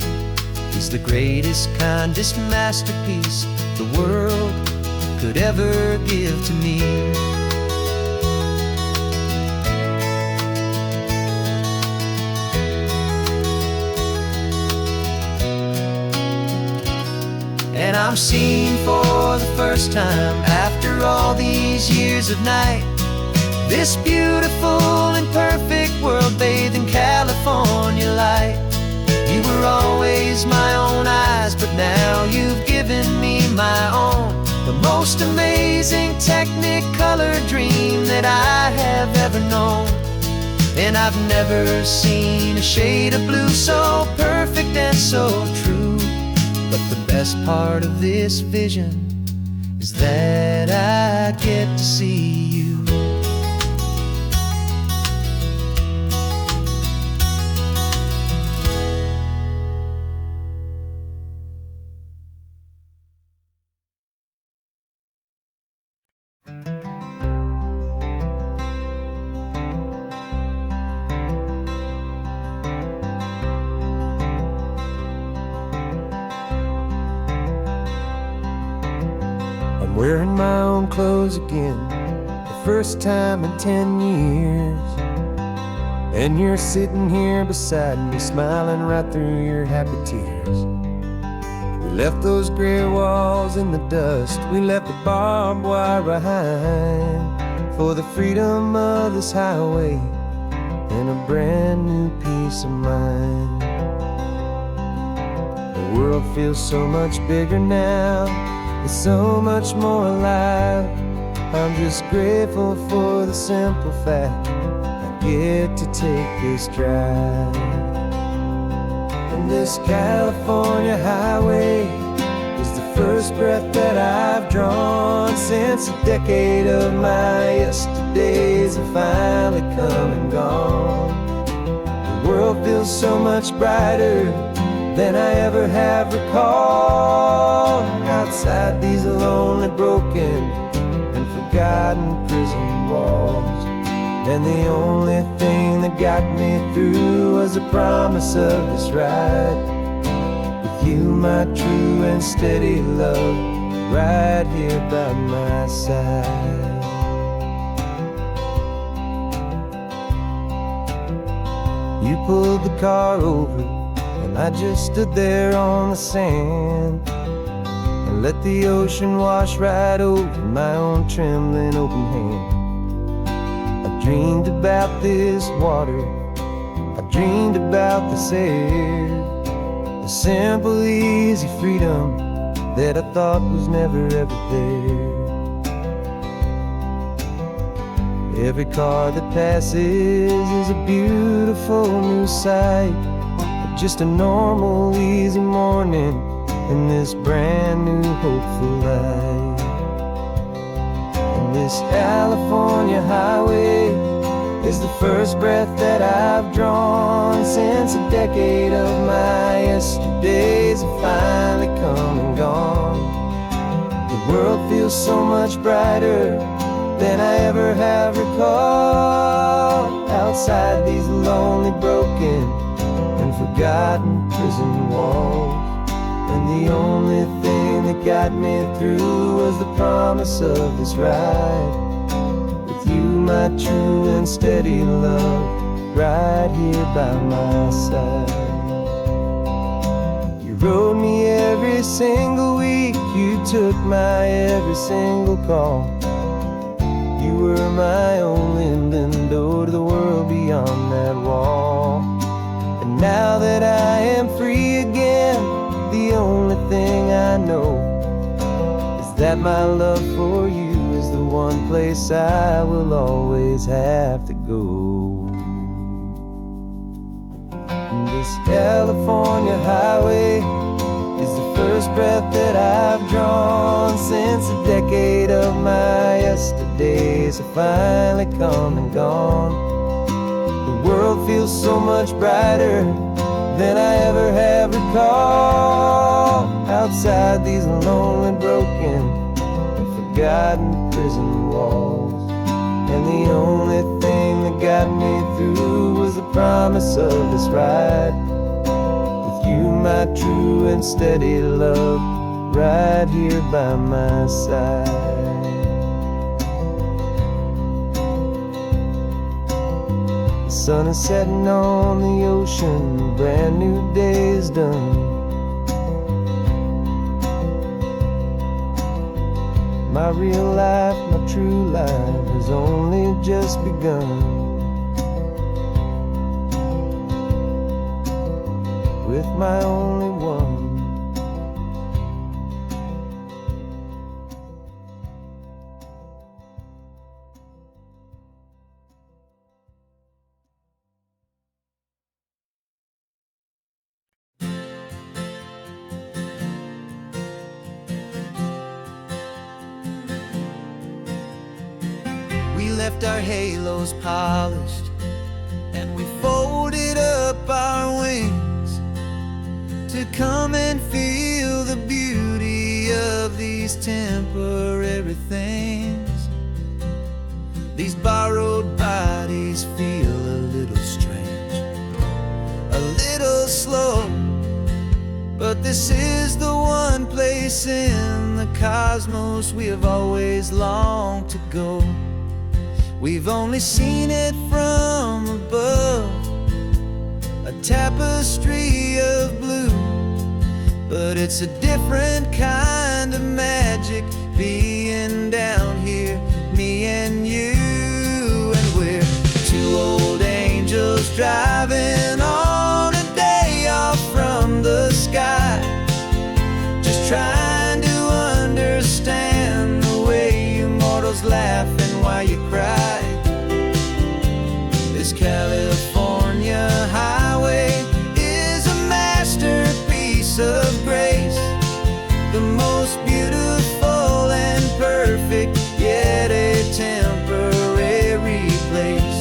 is the greatest, kindest masterpiece the world could ever give to me. And I'm seeing for the first time, after all these years of night, this beautiful and perfect world bathed in California light. You were always my own eyes, but now you've given me my own. The most amazing technicolor dream that I have ever known. And I've never seen a shade of blue so perfect and so true. But the best part of this vision is that I get to see you. wearing my own clothes again, the first time in 10 years. And you're sitting here beside me, smiling right through your happy tears. We left those gray walls in the dust, we left the barbed wire behind, for the freedom of this highway and a brand new peace of mind. The world feels so much bigger now, it's so much more alive. I'm just grateful for the simple fact I get to take this drive. And this California highway is the first breath that I've drawn since a decade of my yesterdays have finally come and gone. The world feels so much brighter than I ever have recalled. Outside these lonely, broken, and forgotten prison walls. And the only thing that got me through was the promise of this ride with you, my true and steady love, right here by my side. You pulled the car over and I just stood there on the sand and let the ocean wash right over my own trembling open hand. I dreamed about this water, I dreamed about this air, the simple, easy freedom that I thought was never ever there. Every car that passes is a beautiful new sight, but just a normal, easy morning in this brand new, hopeful life. And this California highway is the first breath that I've drawn since a decade of my yesterdays have finally come and gone. The world feels so much brighter than I ever have recalled. Outside these lonely, broken, and forgotten prison walls. And the only thing that got me through was the promise of this ride with you, my true and steady love, right here by my side. You rode me every single week, you took my every single call. You were my only window to the world beyond that wall. And now that I am free again, the only thing I know is that my love for you is the one place I will always have to go. And this California highway is the first breath that I've drawn since a decade of my yesterdays have finally come and gone. The world feels so much brighter than I ever have recalled. Outside these lonely, broken, and forgotten prison walls. And the only thing that got me through was the promise of this ride with you, my true and steady love, right here by my side. The sun is setting on the ocean, a brand new day is done. My real life, my true life has only just begun. With my only one. We left our halos polished and we folded up our wings to come and feel the beauty of these temporary things. These borrowed bodies feel a little strange, a little slow, but this is the one someplace in the cosmos we have always longed to go. We've only seen it from above, a tapestry of blue. But it's a different kind of magic being down here, me and you. And we're two old angels driving on a day off from the sky, just trying to understand the way you mortals laugh and why you cry. This California highway is a masterpiece of grace, the most beautiful and perfect, yet a temporary place.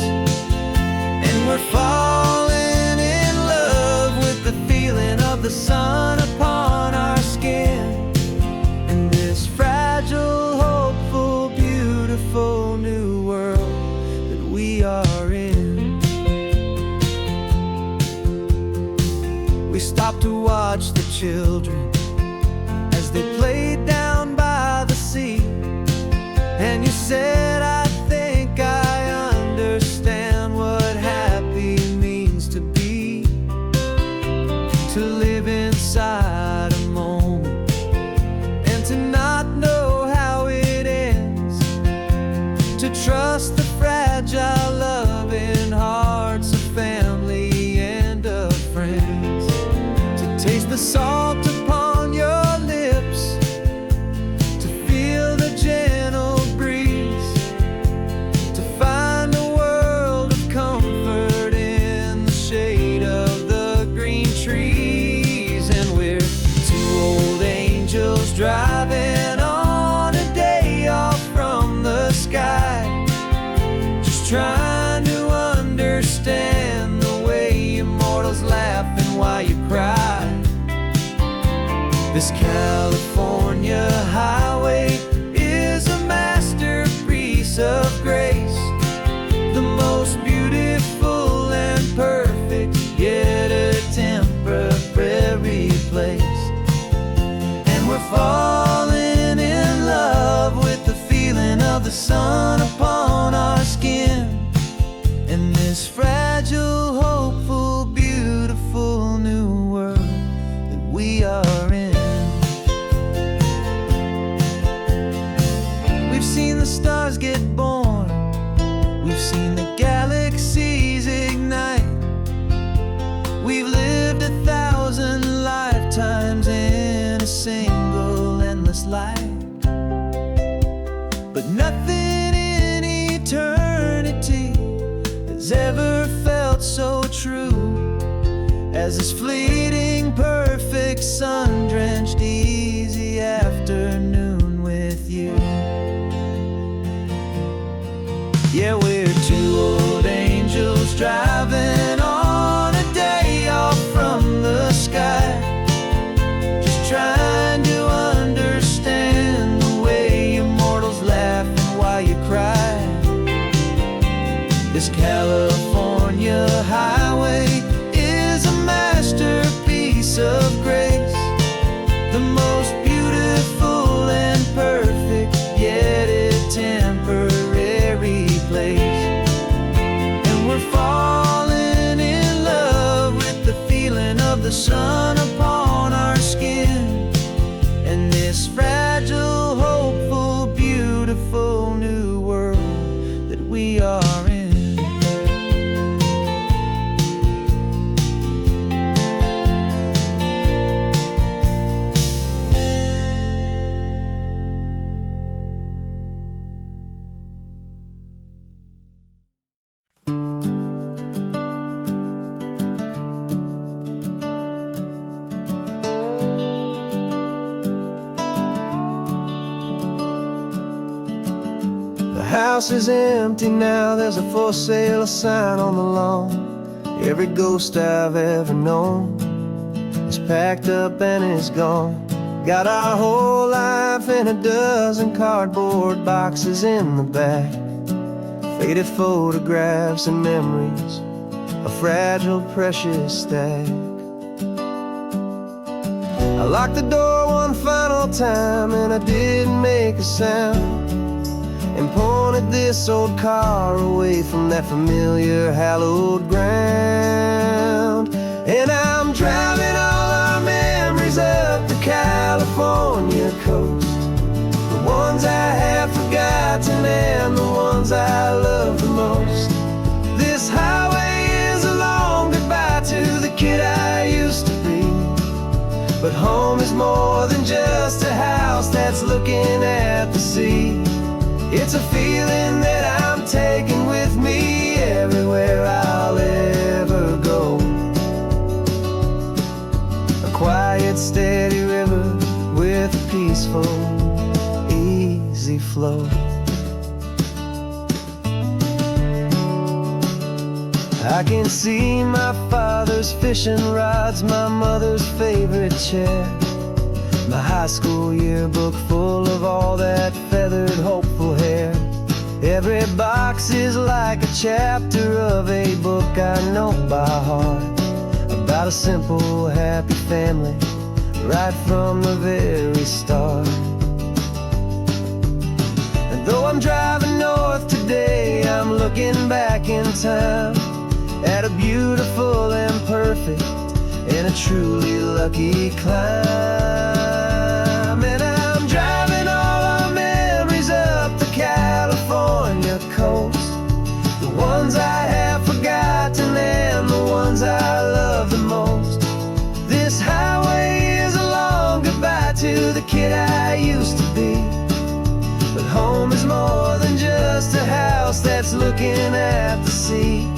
And we're falling in love with the feeling of the sun upon our skin, in this fragile, hopeful, beautiful new world that we are in. We stopped to watch the children as they played down by the sea, and you said, I think I understand what happy means to be, to live inside a moment and to not know how it ends, to trust the fragile loving hearts of family and of friends, to taste the salt upon your lips, to feel the gentle breeze, to find a world of comfort in the shade of the green trees. And we're two old angels driving on a day off from the sky, just trying to understand the way immortals laugh and why you cry. This California highway is a masterpiece of grace, the most beautiful and perfect, yet a temporary place. And we're falling in love with the feeling of the sun upon our skin, in this fragile, hopeful, beautiful new world that we are in. We've seen the stars get born, we've seen the galaxies ignite, we've lived 1,000 lifetimes in a single endless life. But nothing in eternity has ever felt so true as this fleeting, perfect, sun-drenched, easy afternoon with you. Yeah, we're two old angels driving on a day off from the sky, just trying to understand the way immortals laugh and why you cry. This California highway is a masterpiece of grace, the most beautiful and perfect, yet a temporary place. And we're falling in love with the feeling of the sun upon our skin, and this fragile, hopeful, beautiful new world that we are in. The house is empty now, there's a for sale sign on the lawn. Every ghost I've ever known is packed up and is gone. Got our whole life in a dozen cardboard boxes in the back, faded photographs and memories, a fragile, precious stack. I locked the door one final old time and I didn't make a sound, and pointed this old car away from that familiar hallowed ground. And I'm driving all our memories up the California coast, the ones I have forgotten and the ones I love the most. This highway is a long goodbye to the kid I used to be, but home is more than just a house that's looking at the sea. It's a feeling that I'm taking with me everywhere I'll ever go. A quiet, steady river with a peaceful, easy flow. I can see my father's fishing rods, my mother's favorite chair, my high school yearbook full of all that feathered, hopeful hair. Every box is like a chapter of a book I know by heart, about a simple, happy family right from the very start. And though I'm driving north today, I'm looking back in time at a beautiful and perfect and a truly lucky climb. And I'm driving all our memories up the California coast, the ones I have forgotten and the ones I love the most. This highway is a long goodbye to the kid I used to be, but home is more than just a house that's looking at the sea.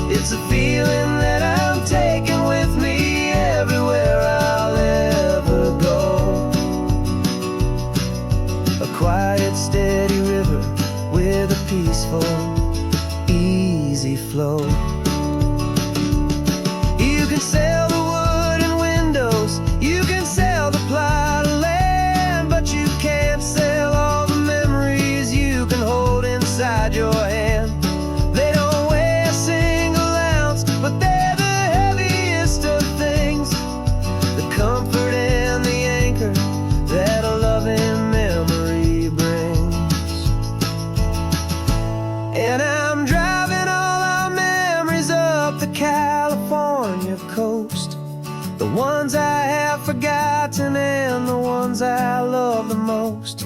It's a feeling that I'm taking with me everywhere I'll ever go. A quiet, steady river with a peaceful, easy flow. You can sail the wood and windows, you can sail the plot of land, but you can't sail all the memories you can hold inside your hand. They don't weigh a single ounce, but they're the heaviest of things, the comfort and the anchor that a loving memory brings. And I'm driving all our memories up the California coast, the ones I have forgotten and the ones I love the most.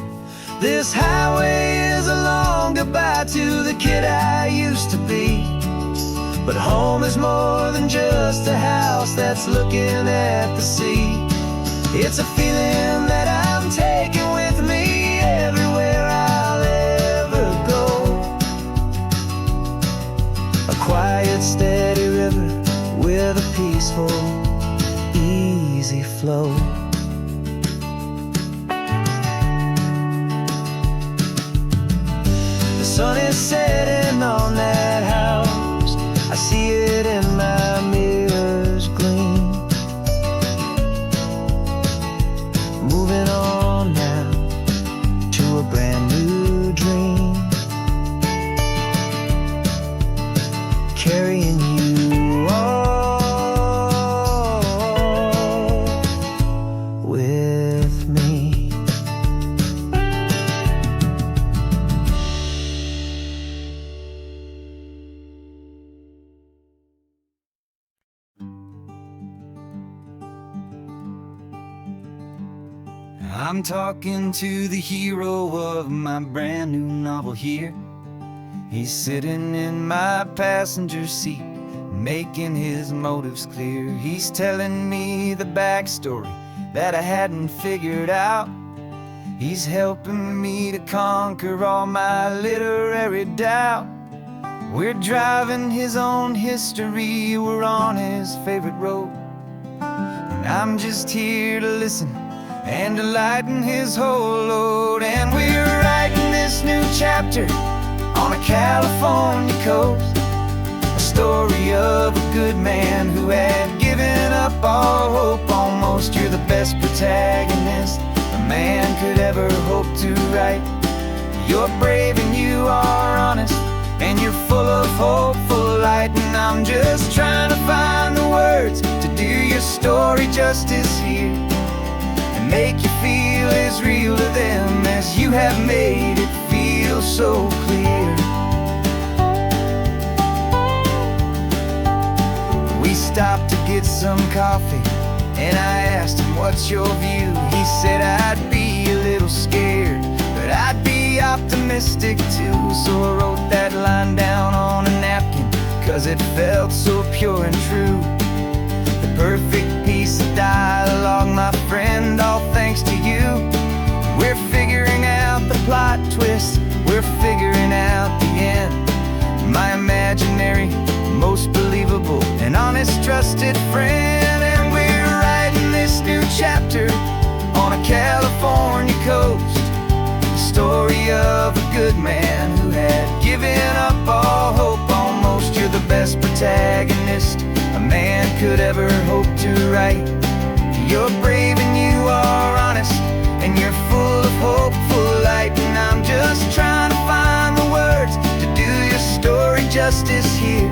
This highway is a long goodbye to the kid I used to be, but home is more than just a house that's looking at the sea. It's a feeling that I'm taking with me everywhere I'll ever go. A quiet, steady river with a peaceful, easy flow. The sun is setting on that house, I see it in my mirror's gleam. Moving on now to a brand new dream, carrying you all with me. I'm talking to the hero of my brand new novel here. He's sitting in my passenger seat, making his motives clear. He's telling me the backstory that I hadn't figured out. He's helping me to conquer all my literary doubt. We're driving his own history, we're on his favorite road, and I'm just here to listen and to lighten his whole load. And we're writing this new chapter on a California coast, a story of a good man who had given up all hope almost. You're the best protagonist a man could ever hope to write. You're brave and you are honest, and you're full of hopeful light. And I'm just trying to find the words to do your story justice here, make you feel feel as real to them as you have made it feel so clear. We stopped to get some coffee, and I asked him, what's your view? He said, I'd be a little scared, but I'd be optimistic too. So I wrote that line down on a napkin, 'cause it felt so pure and true. The perfect piece of dialogue, my friend, all thanks to you. We're figuring out the plot twist, we're figuring out the end. My imaginary, most believable and honest trusted friend. And we're writing this new chapter on a California coast, the story of a good man who had given up all hope almost. You're the best protagonist a man could ever hope to write. You're brave and you are honest, and you're full of hopeful light. And I'm just trying to find the words to do your story justice here,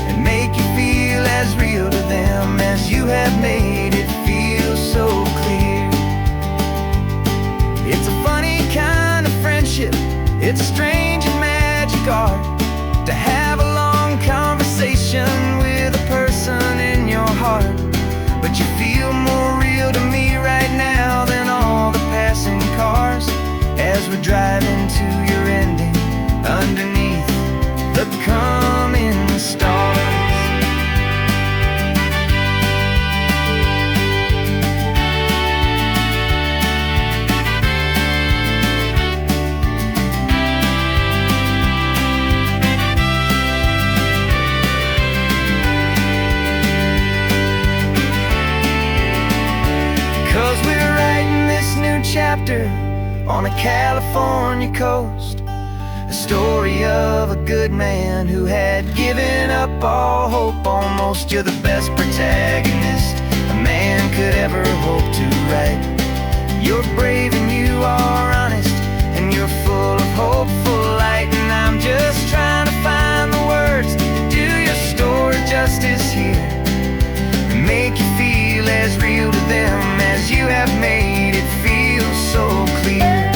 and make you feel as real to them as you have made it feel so clear. It's a funny kind of friendship, it's strange and magic art to have a long conversation with a person in your heart. But you feel more real to me right now than all the passing cars, as we're driving to your ending underneath the coming stars. 'Cause we're writing this new chapter on a California coast, a story of a good man who had given up all hope almost. You're the best protagonist a man could ever hope to write. You're brave and you are honest, and you're full of hopeful light. And I'm just trying to find the words to do your story justice here, and make you feel as real to them as you have made it feel so clear.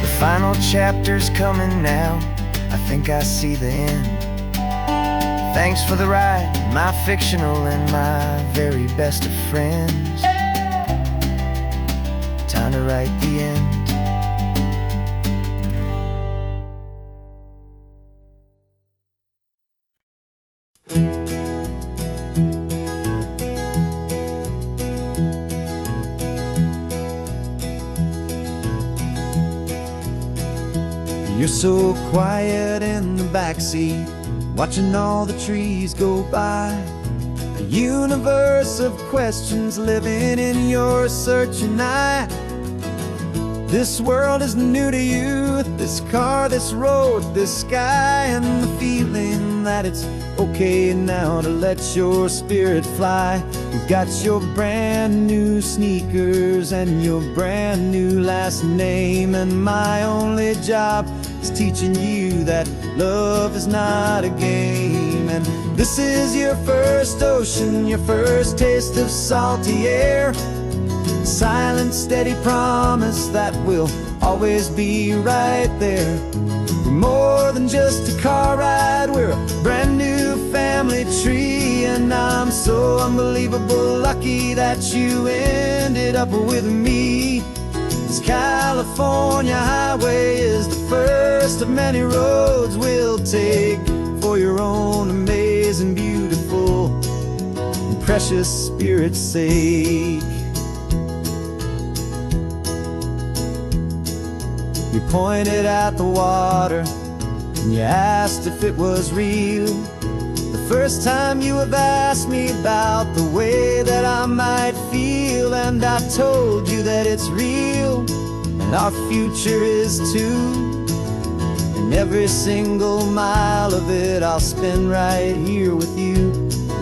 The final chapter's coming now, I think I see the end. Thanks for the ride, my fictional and my very best of friends. Time to write the end. You're so quiet in the backseat, watching all the trees go by. A universe of questions living in your searching eye. This world is new to you, this car, this road, this sky, and the feeling that it's okay now to let your spirit fly. You've got your brand new sneakers and your brand new last name, and my only job is teaching you that love is not a game. And this is your first ocean, your first taste of salty air, silent, steady promise that we'll always be right there. We're more than just a car ride, we're a brand new family tree. And I'm so unbelievable lucky that you ended up with me. This California highway is the first of many roads we'll take for your own amazing, beautiful, and precious spirit's sake. You pointed at the water and you asked if it was real. The first time you have asked me about the way that I might feel, and I told you that it's real and our future is too. And every single mile of it I'll spend right here with you.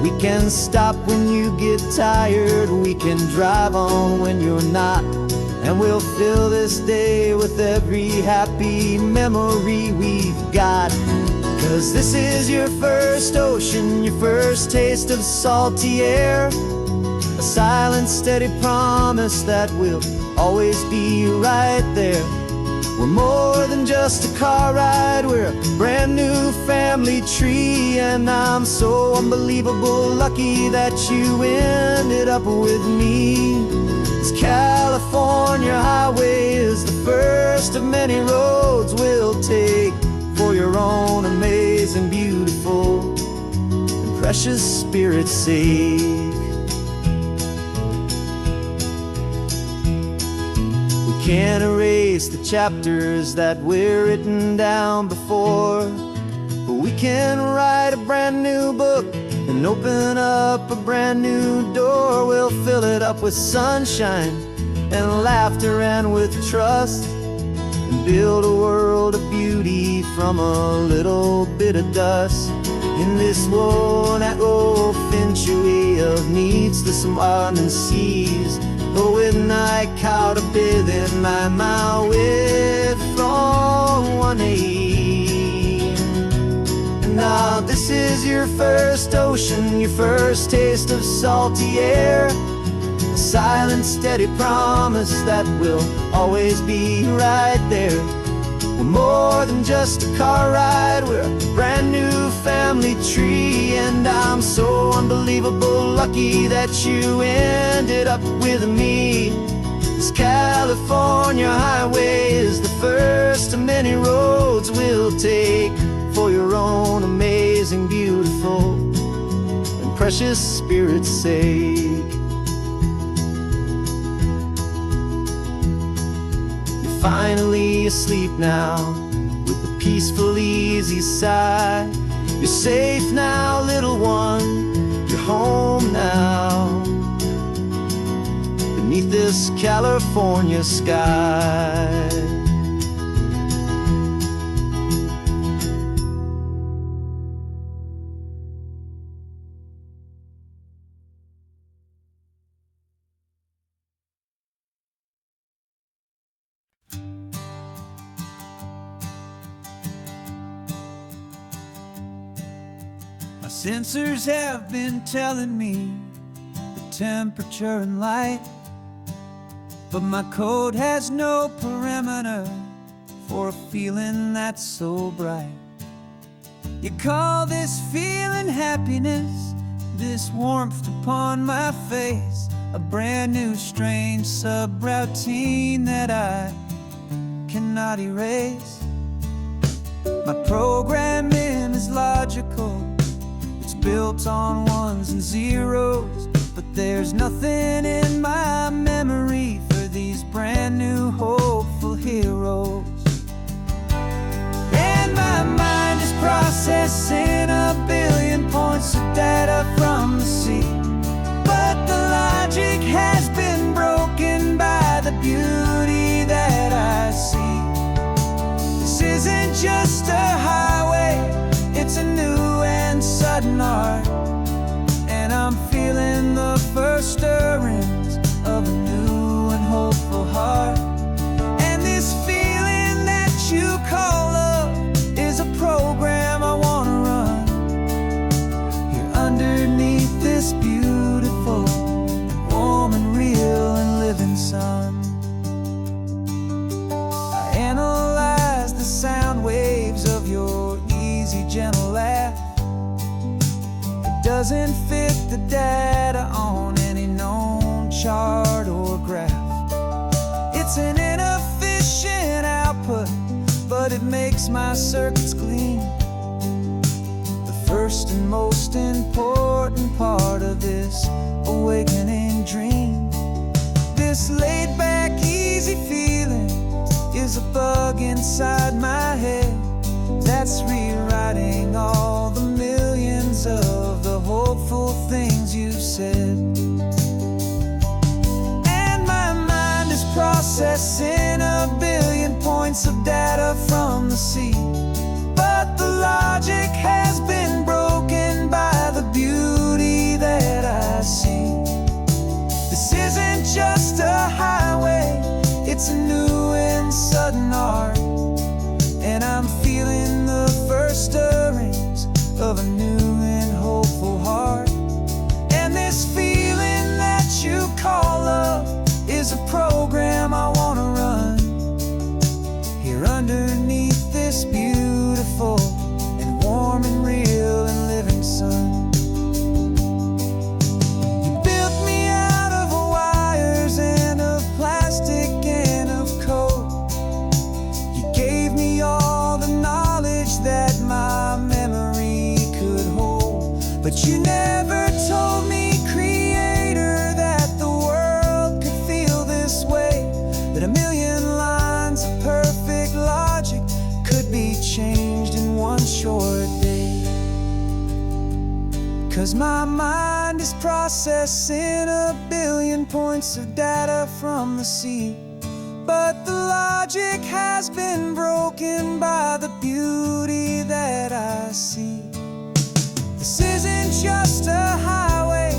We can stop when you get tired, we can drive on when you're not, and we'll fill this day with every happy memory we've got. 'Cause this is your first ocean, your first taste of salty air, a silent, steady promise that we'll always be right there. We're more than just a car ride, we're a brand new family tree. And I'm so unbelievable lucky that you ended up with me. This California highway is the first of many roads we'll take for your own amazing, beautiful, and precious spirit's sake. Can't erase the chapters that were written down before, but we can write a brand new book and open up a brand new door. We'll fill it up with sunshine and laughter and with trust, and build a world of beauty from a little bit of dust. In this world that finch-away of needs the smiling seas, when I caught a bit in my mouth with from one aim. And now this is your first ocean, your first taste of salty air, a silent, steady promise that we'll always be right there. We're more than just a car ride, we're a brand new family tree. And I'm so unbelievable lucky that you ended up with me. This California highway is the first of many roads we'll take for your own amazing, beautiful, and precious spirit's sake. Finally asleep now, with a peaceful, easy sigh. You're safe now, little one, you're home now, beneath this California sky. My sensors have been telling me the temperature and light, but my code has no parameter for a feeling that's so bright. You call this feeling happiness, this warmth upon my face, a brand new strange subroutine that I cannot erase. My programming is logical, it's built on ones and zeros, but there's nothing in my memory for these brand new hopeful heroes. And my mind is processing a billion points of data from the sea, but the logic has been broken by the beauty that I see. This isn't just a highway, it's a new and sudden art, and I'm feeling the first stirrings of a new and hopeful heart. And this feeling that you call love is a program I wanna run here underneath this beautiful, warm and real and living sun. I analyze the sound waves of your easy, gentle laugh. It doesn't fit the data on any known chart or graph. It's an inefficient output, but it makes my circuits clean. The first and most important part of this awakening dream. This laid-back, easy feeling is a bug inside my head that's rewriting all the millions of the hopeful things you said. And my mind is processing a billion points of data from the sea, but the logic has been broken by the beauty that I see. This isn't just a highway, it's a new and sudden art, and I'm feeling the first stirrings of a new and hopeful heart. And this feeling that But you never told me, Creator, that the world could feel this way, that a million lines of perfect logic could be changed in one short day. 'Cause my mind is processing a billion points of data from the sea, but the logic has been broken by the beauty that I see. This isn't just a highway,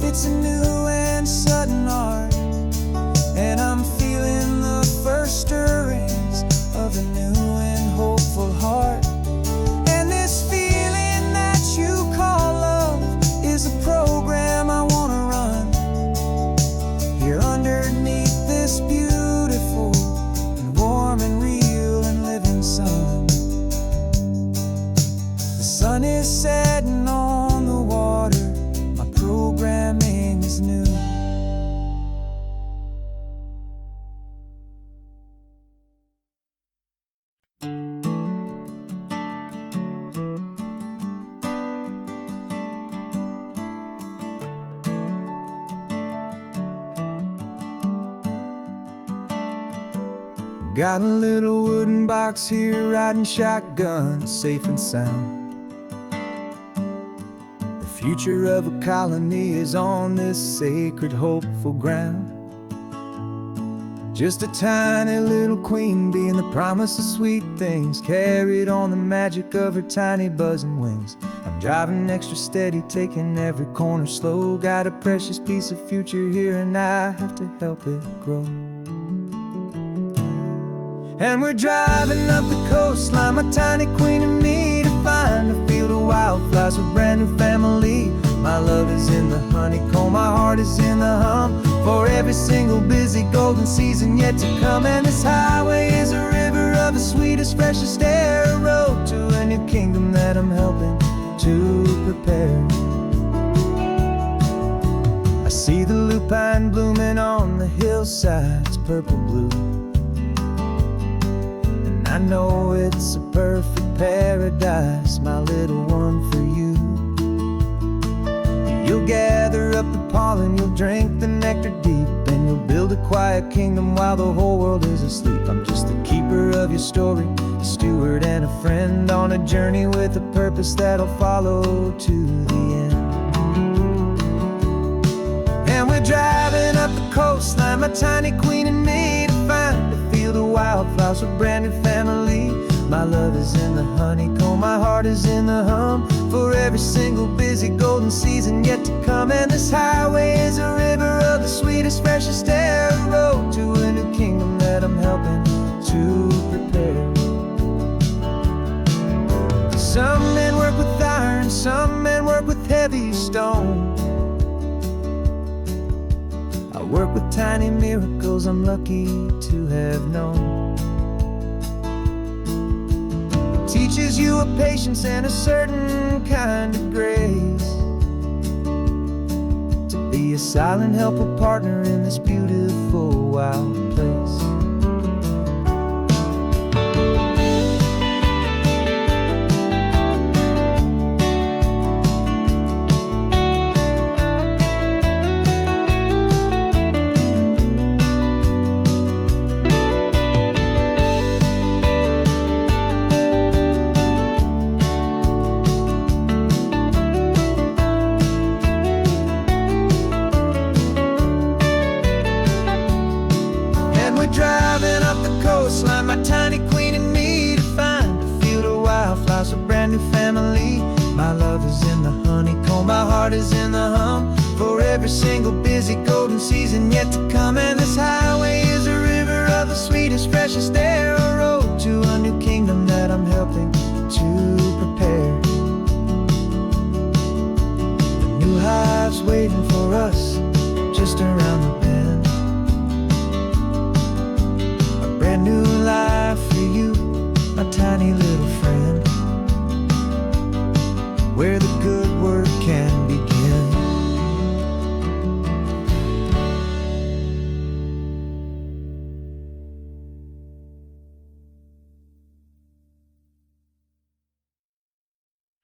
it's a new and sudden art, and I'm feeling the first stirrings of a new and hopeful heart. And this feeling that you call love is a program I wanna run here underneath this beautiful and warm and real and living sun. The sun is setting on the water, my programming is new. Got a little wooden box here, riding shotgun, safe and sound. The future of a colony is on this sacred, hopeful ground. Just a tiny little queen bee and the promise of sweet things, carried on the magic of her tiny buzzing wings. I'm driving extra steady, taking every corner slow. Got a precious piece of future here and I have to help it grow. And we're driving up the coastline, my tiny queen and me, to find a field of wildflowers with brand new family. My love is in the honeycomb, my heart is in the hum, for every single busy golden season yet to come. And this highway is a river of the sweetest, freshest air, a road to a new kingdom that I'm helping to prepare. I see the lupine blooming on the hillsides, purple blue, I know it's a perfect paradise, my little one, for you. You'll gather up the pollen, you'll drink the nectar deep, and you'll build a quiet kingdom while the whole world is asleep. I'm just the keeper of your story, a steward and a friend, on a journey with a purpose that'll follow to the end. And we're driving up the coastline, my tiny queen and me, to find a field of wildflowers with brand new family. My love is in the honeycomb, my heart is in the hum, for every single busy golden season yet to come. And this highway is a river of the sweetest, freshest air, a road to a new kingdom that I'm helping to prepare. Some men work with iron, some men work with heavy stone. I work with tiny miracles I'm lucky to have known. It teaches you a patience and a certain kind of grace, to be a silent, helpful partner in this beautiful, wild place. Driving up the coastline, my tiny queen and me, to find a field of wildflowers, a brand new family. My love is in the honeycomb, my heart is in the hum, for every single busy golden season yet to come. And this highway is a river of the sweetest, freshest air,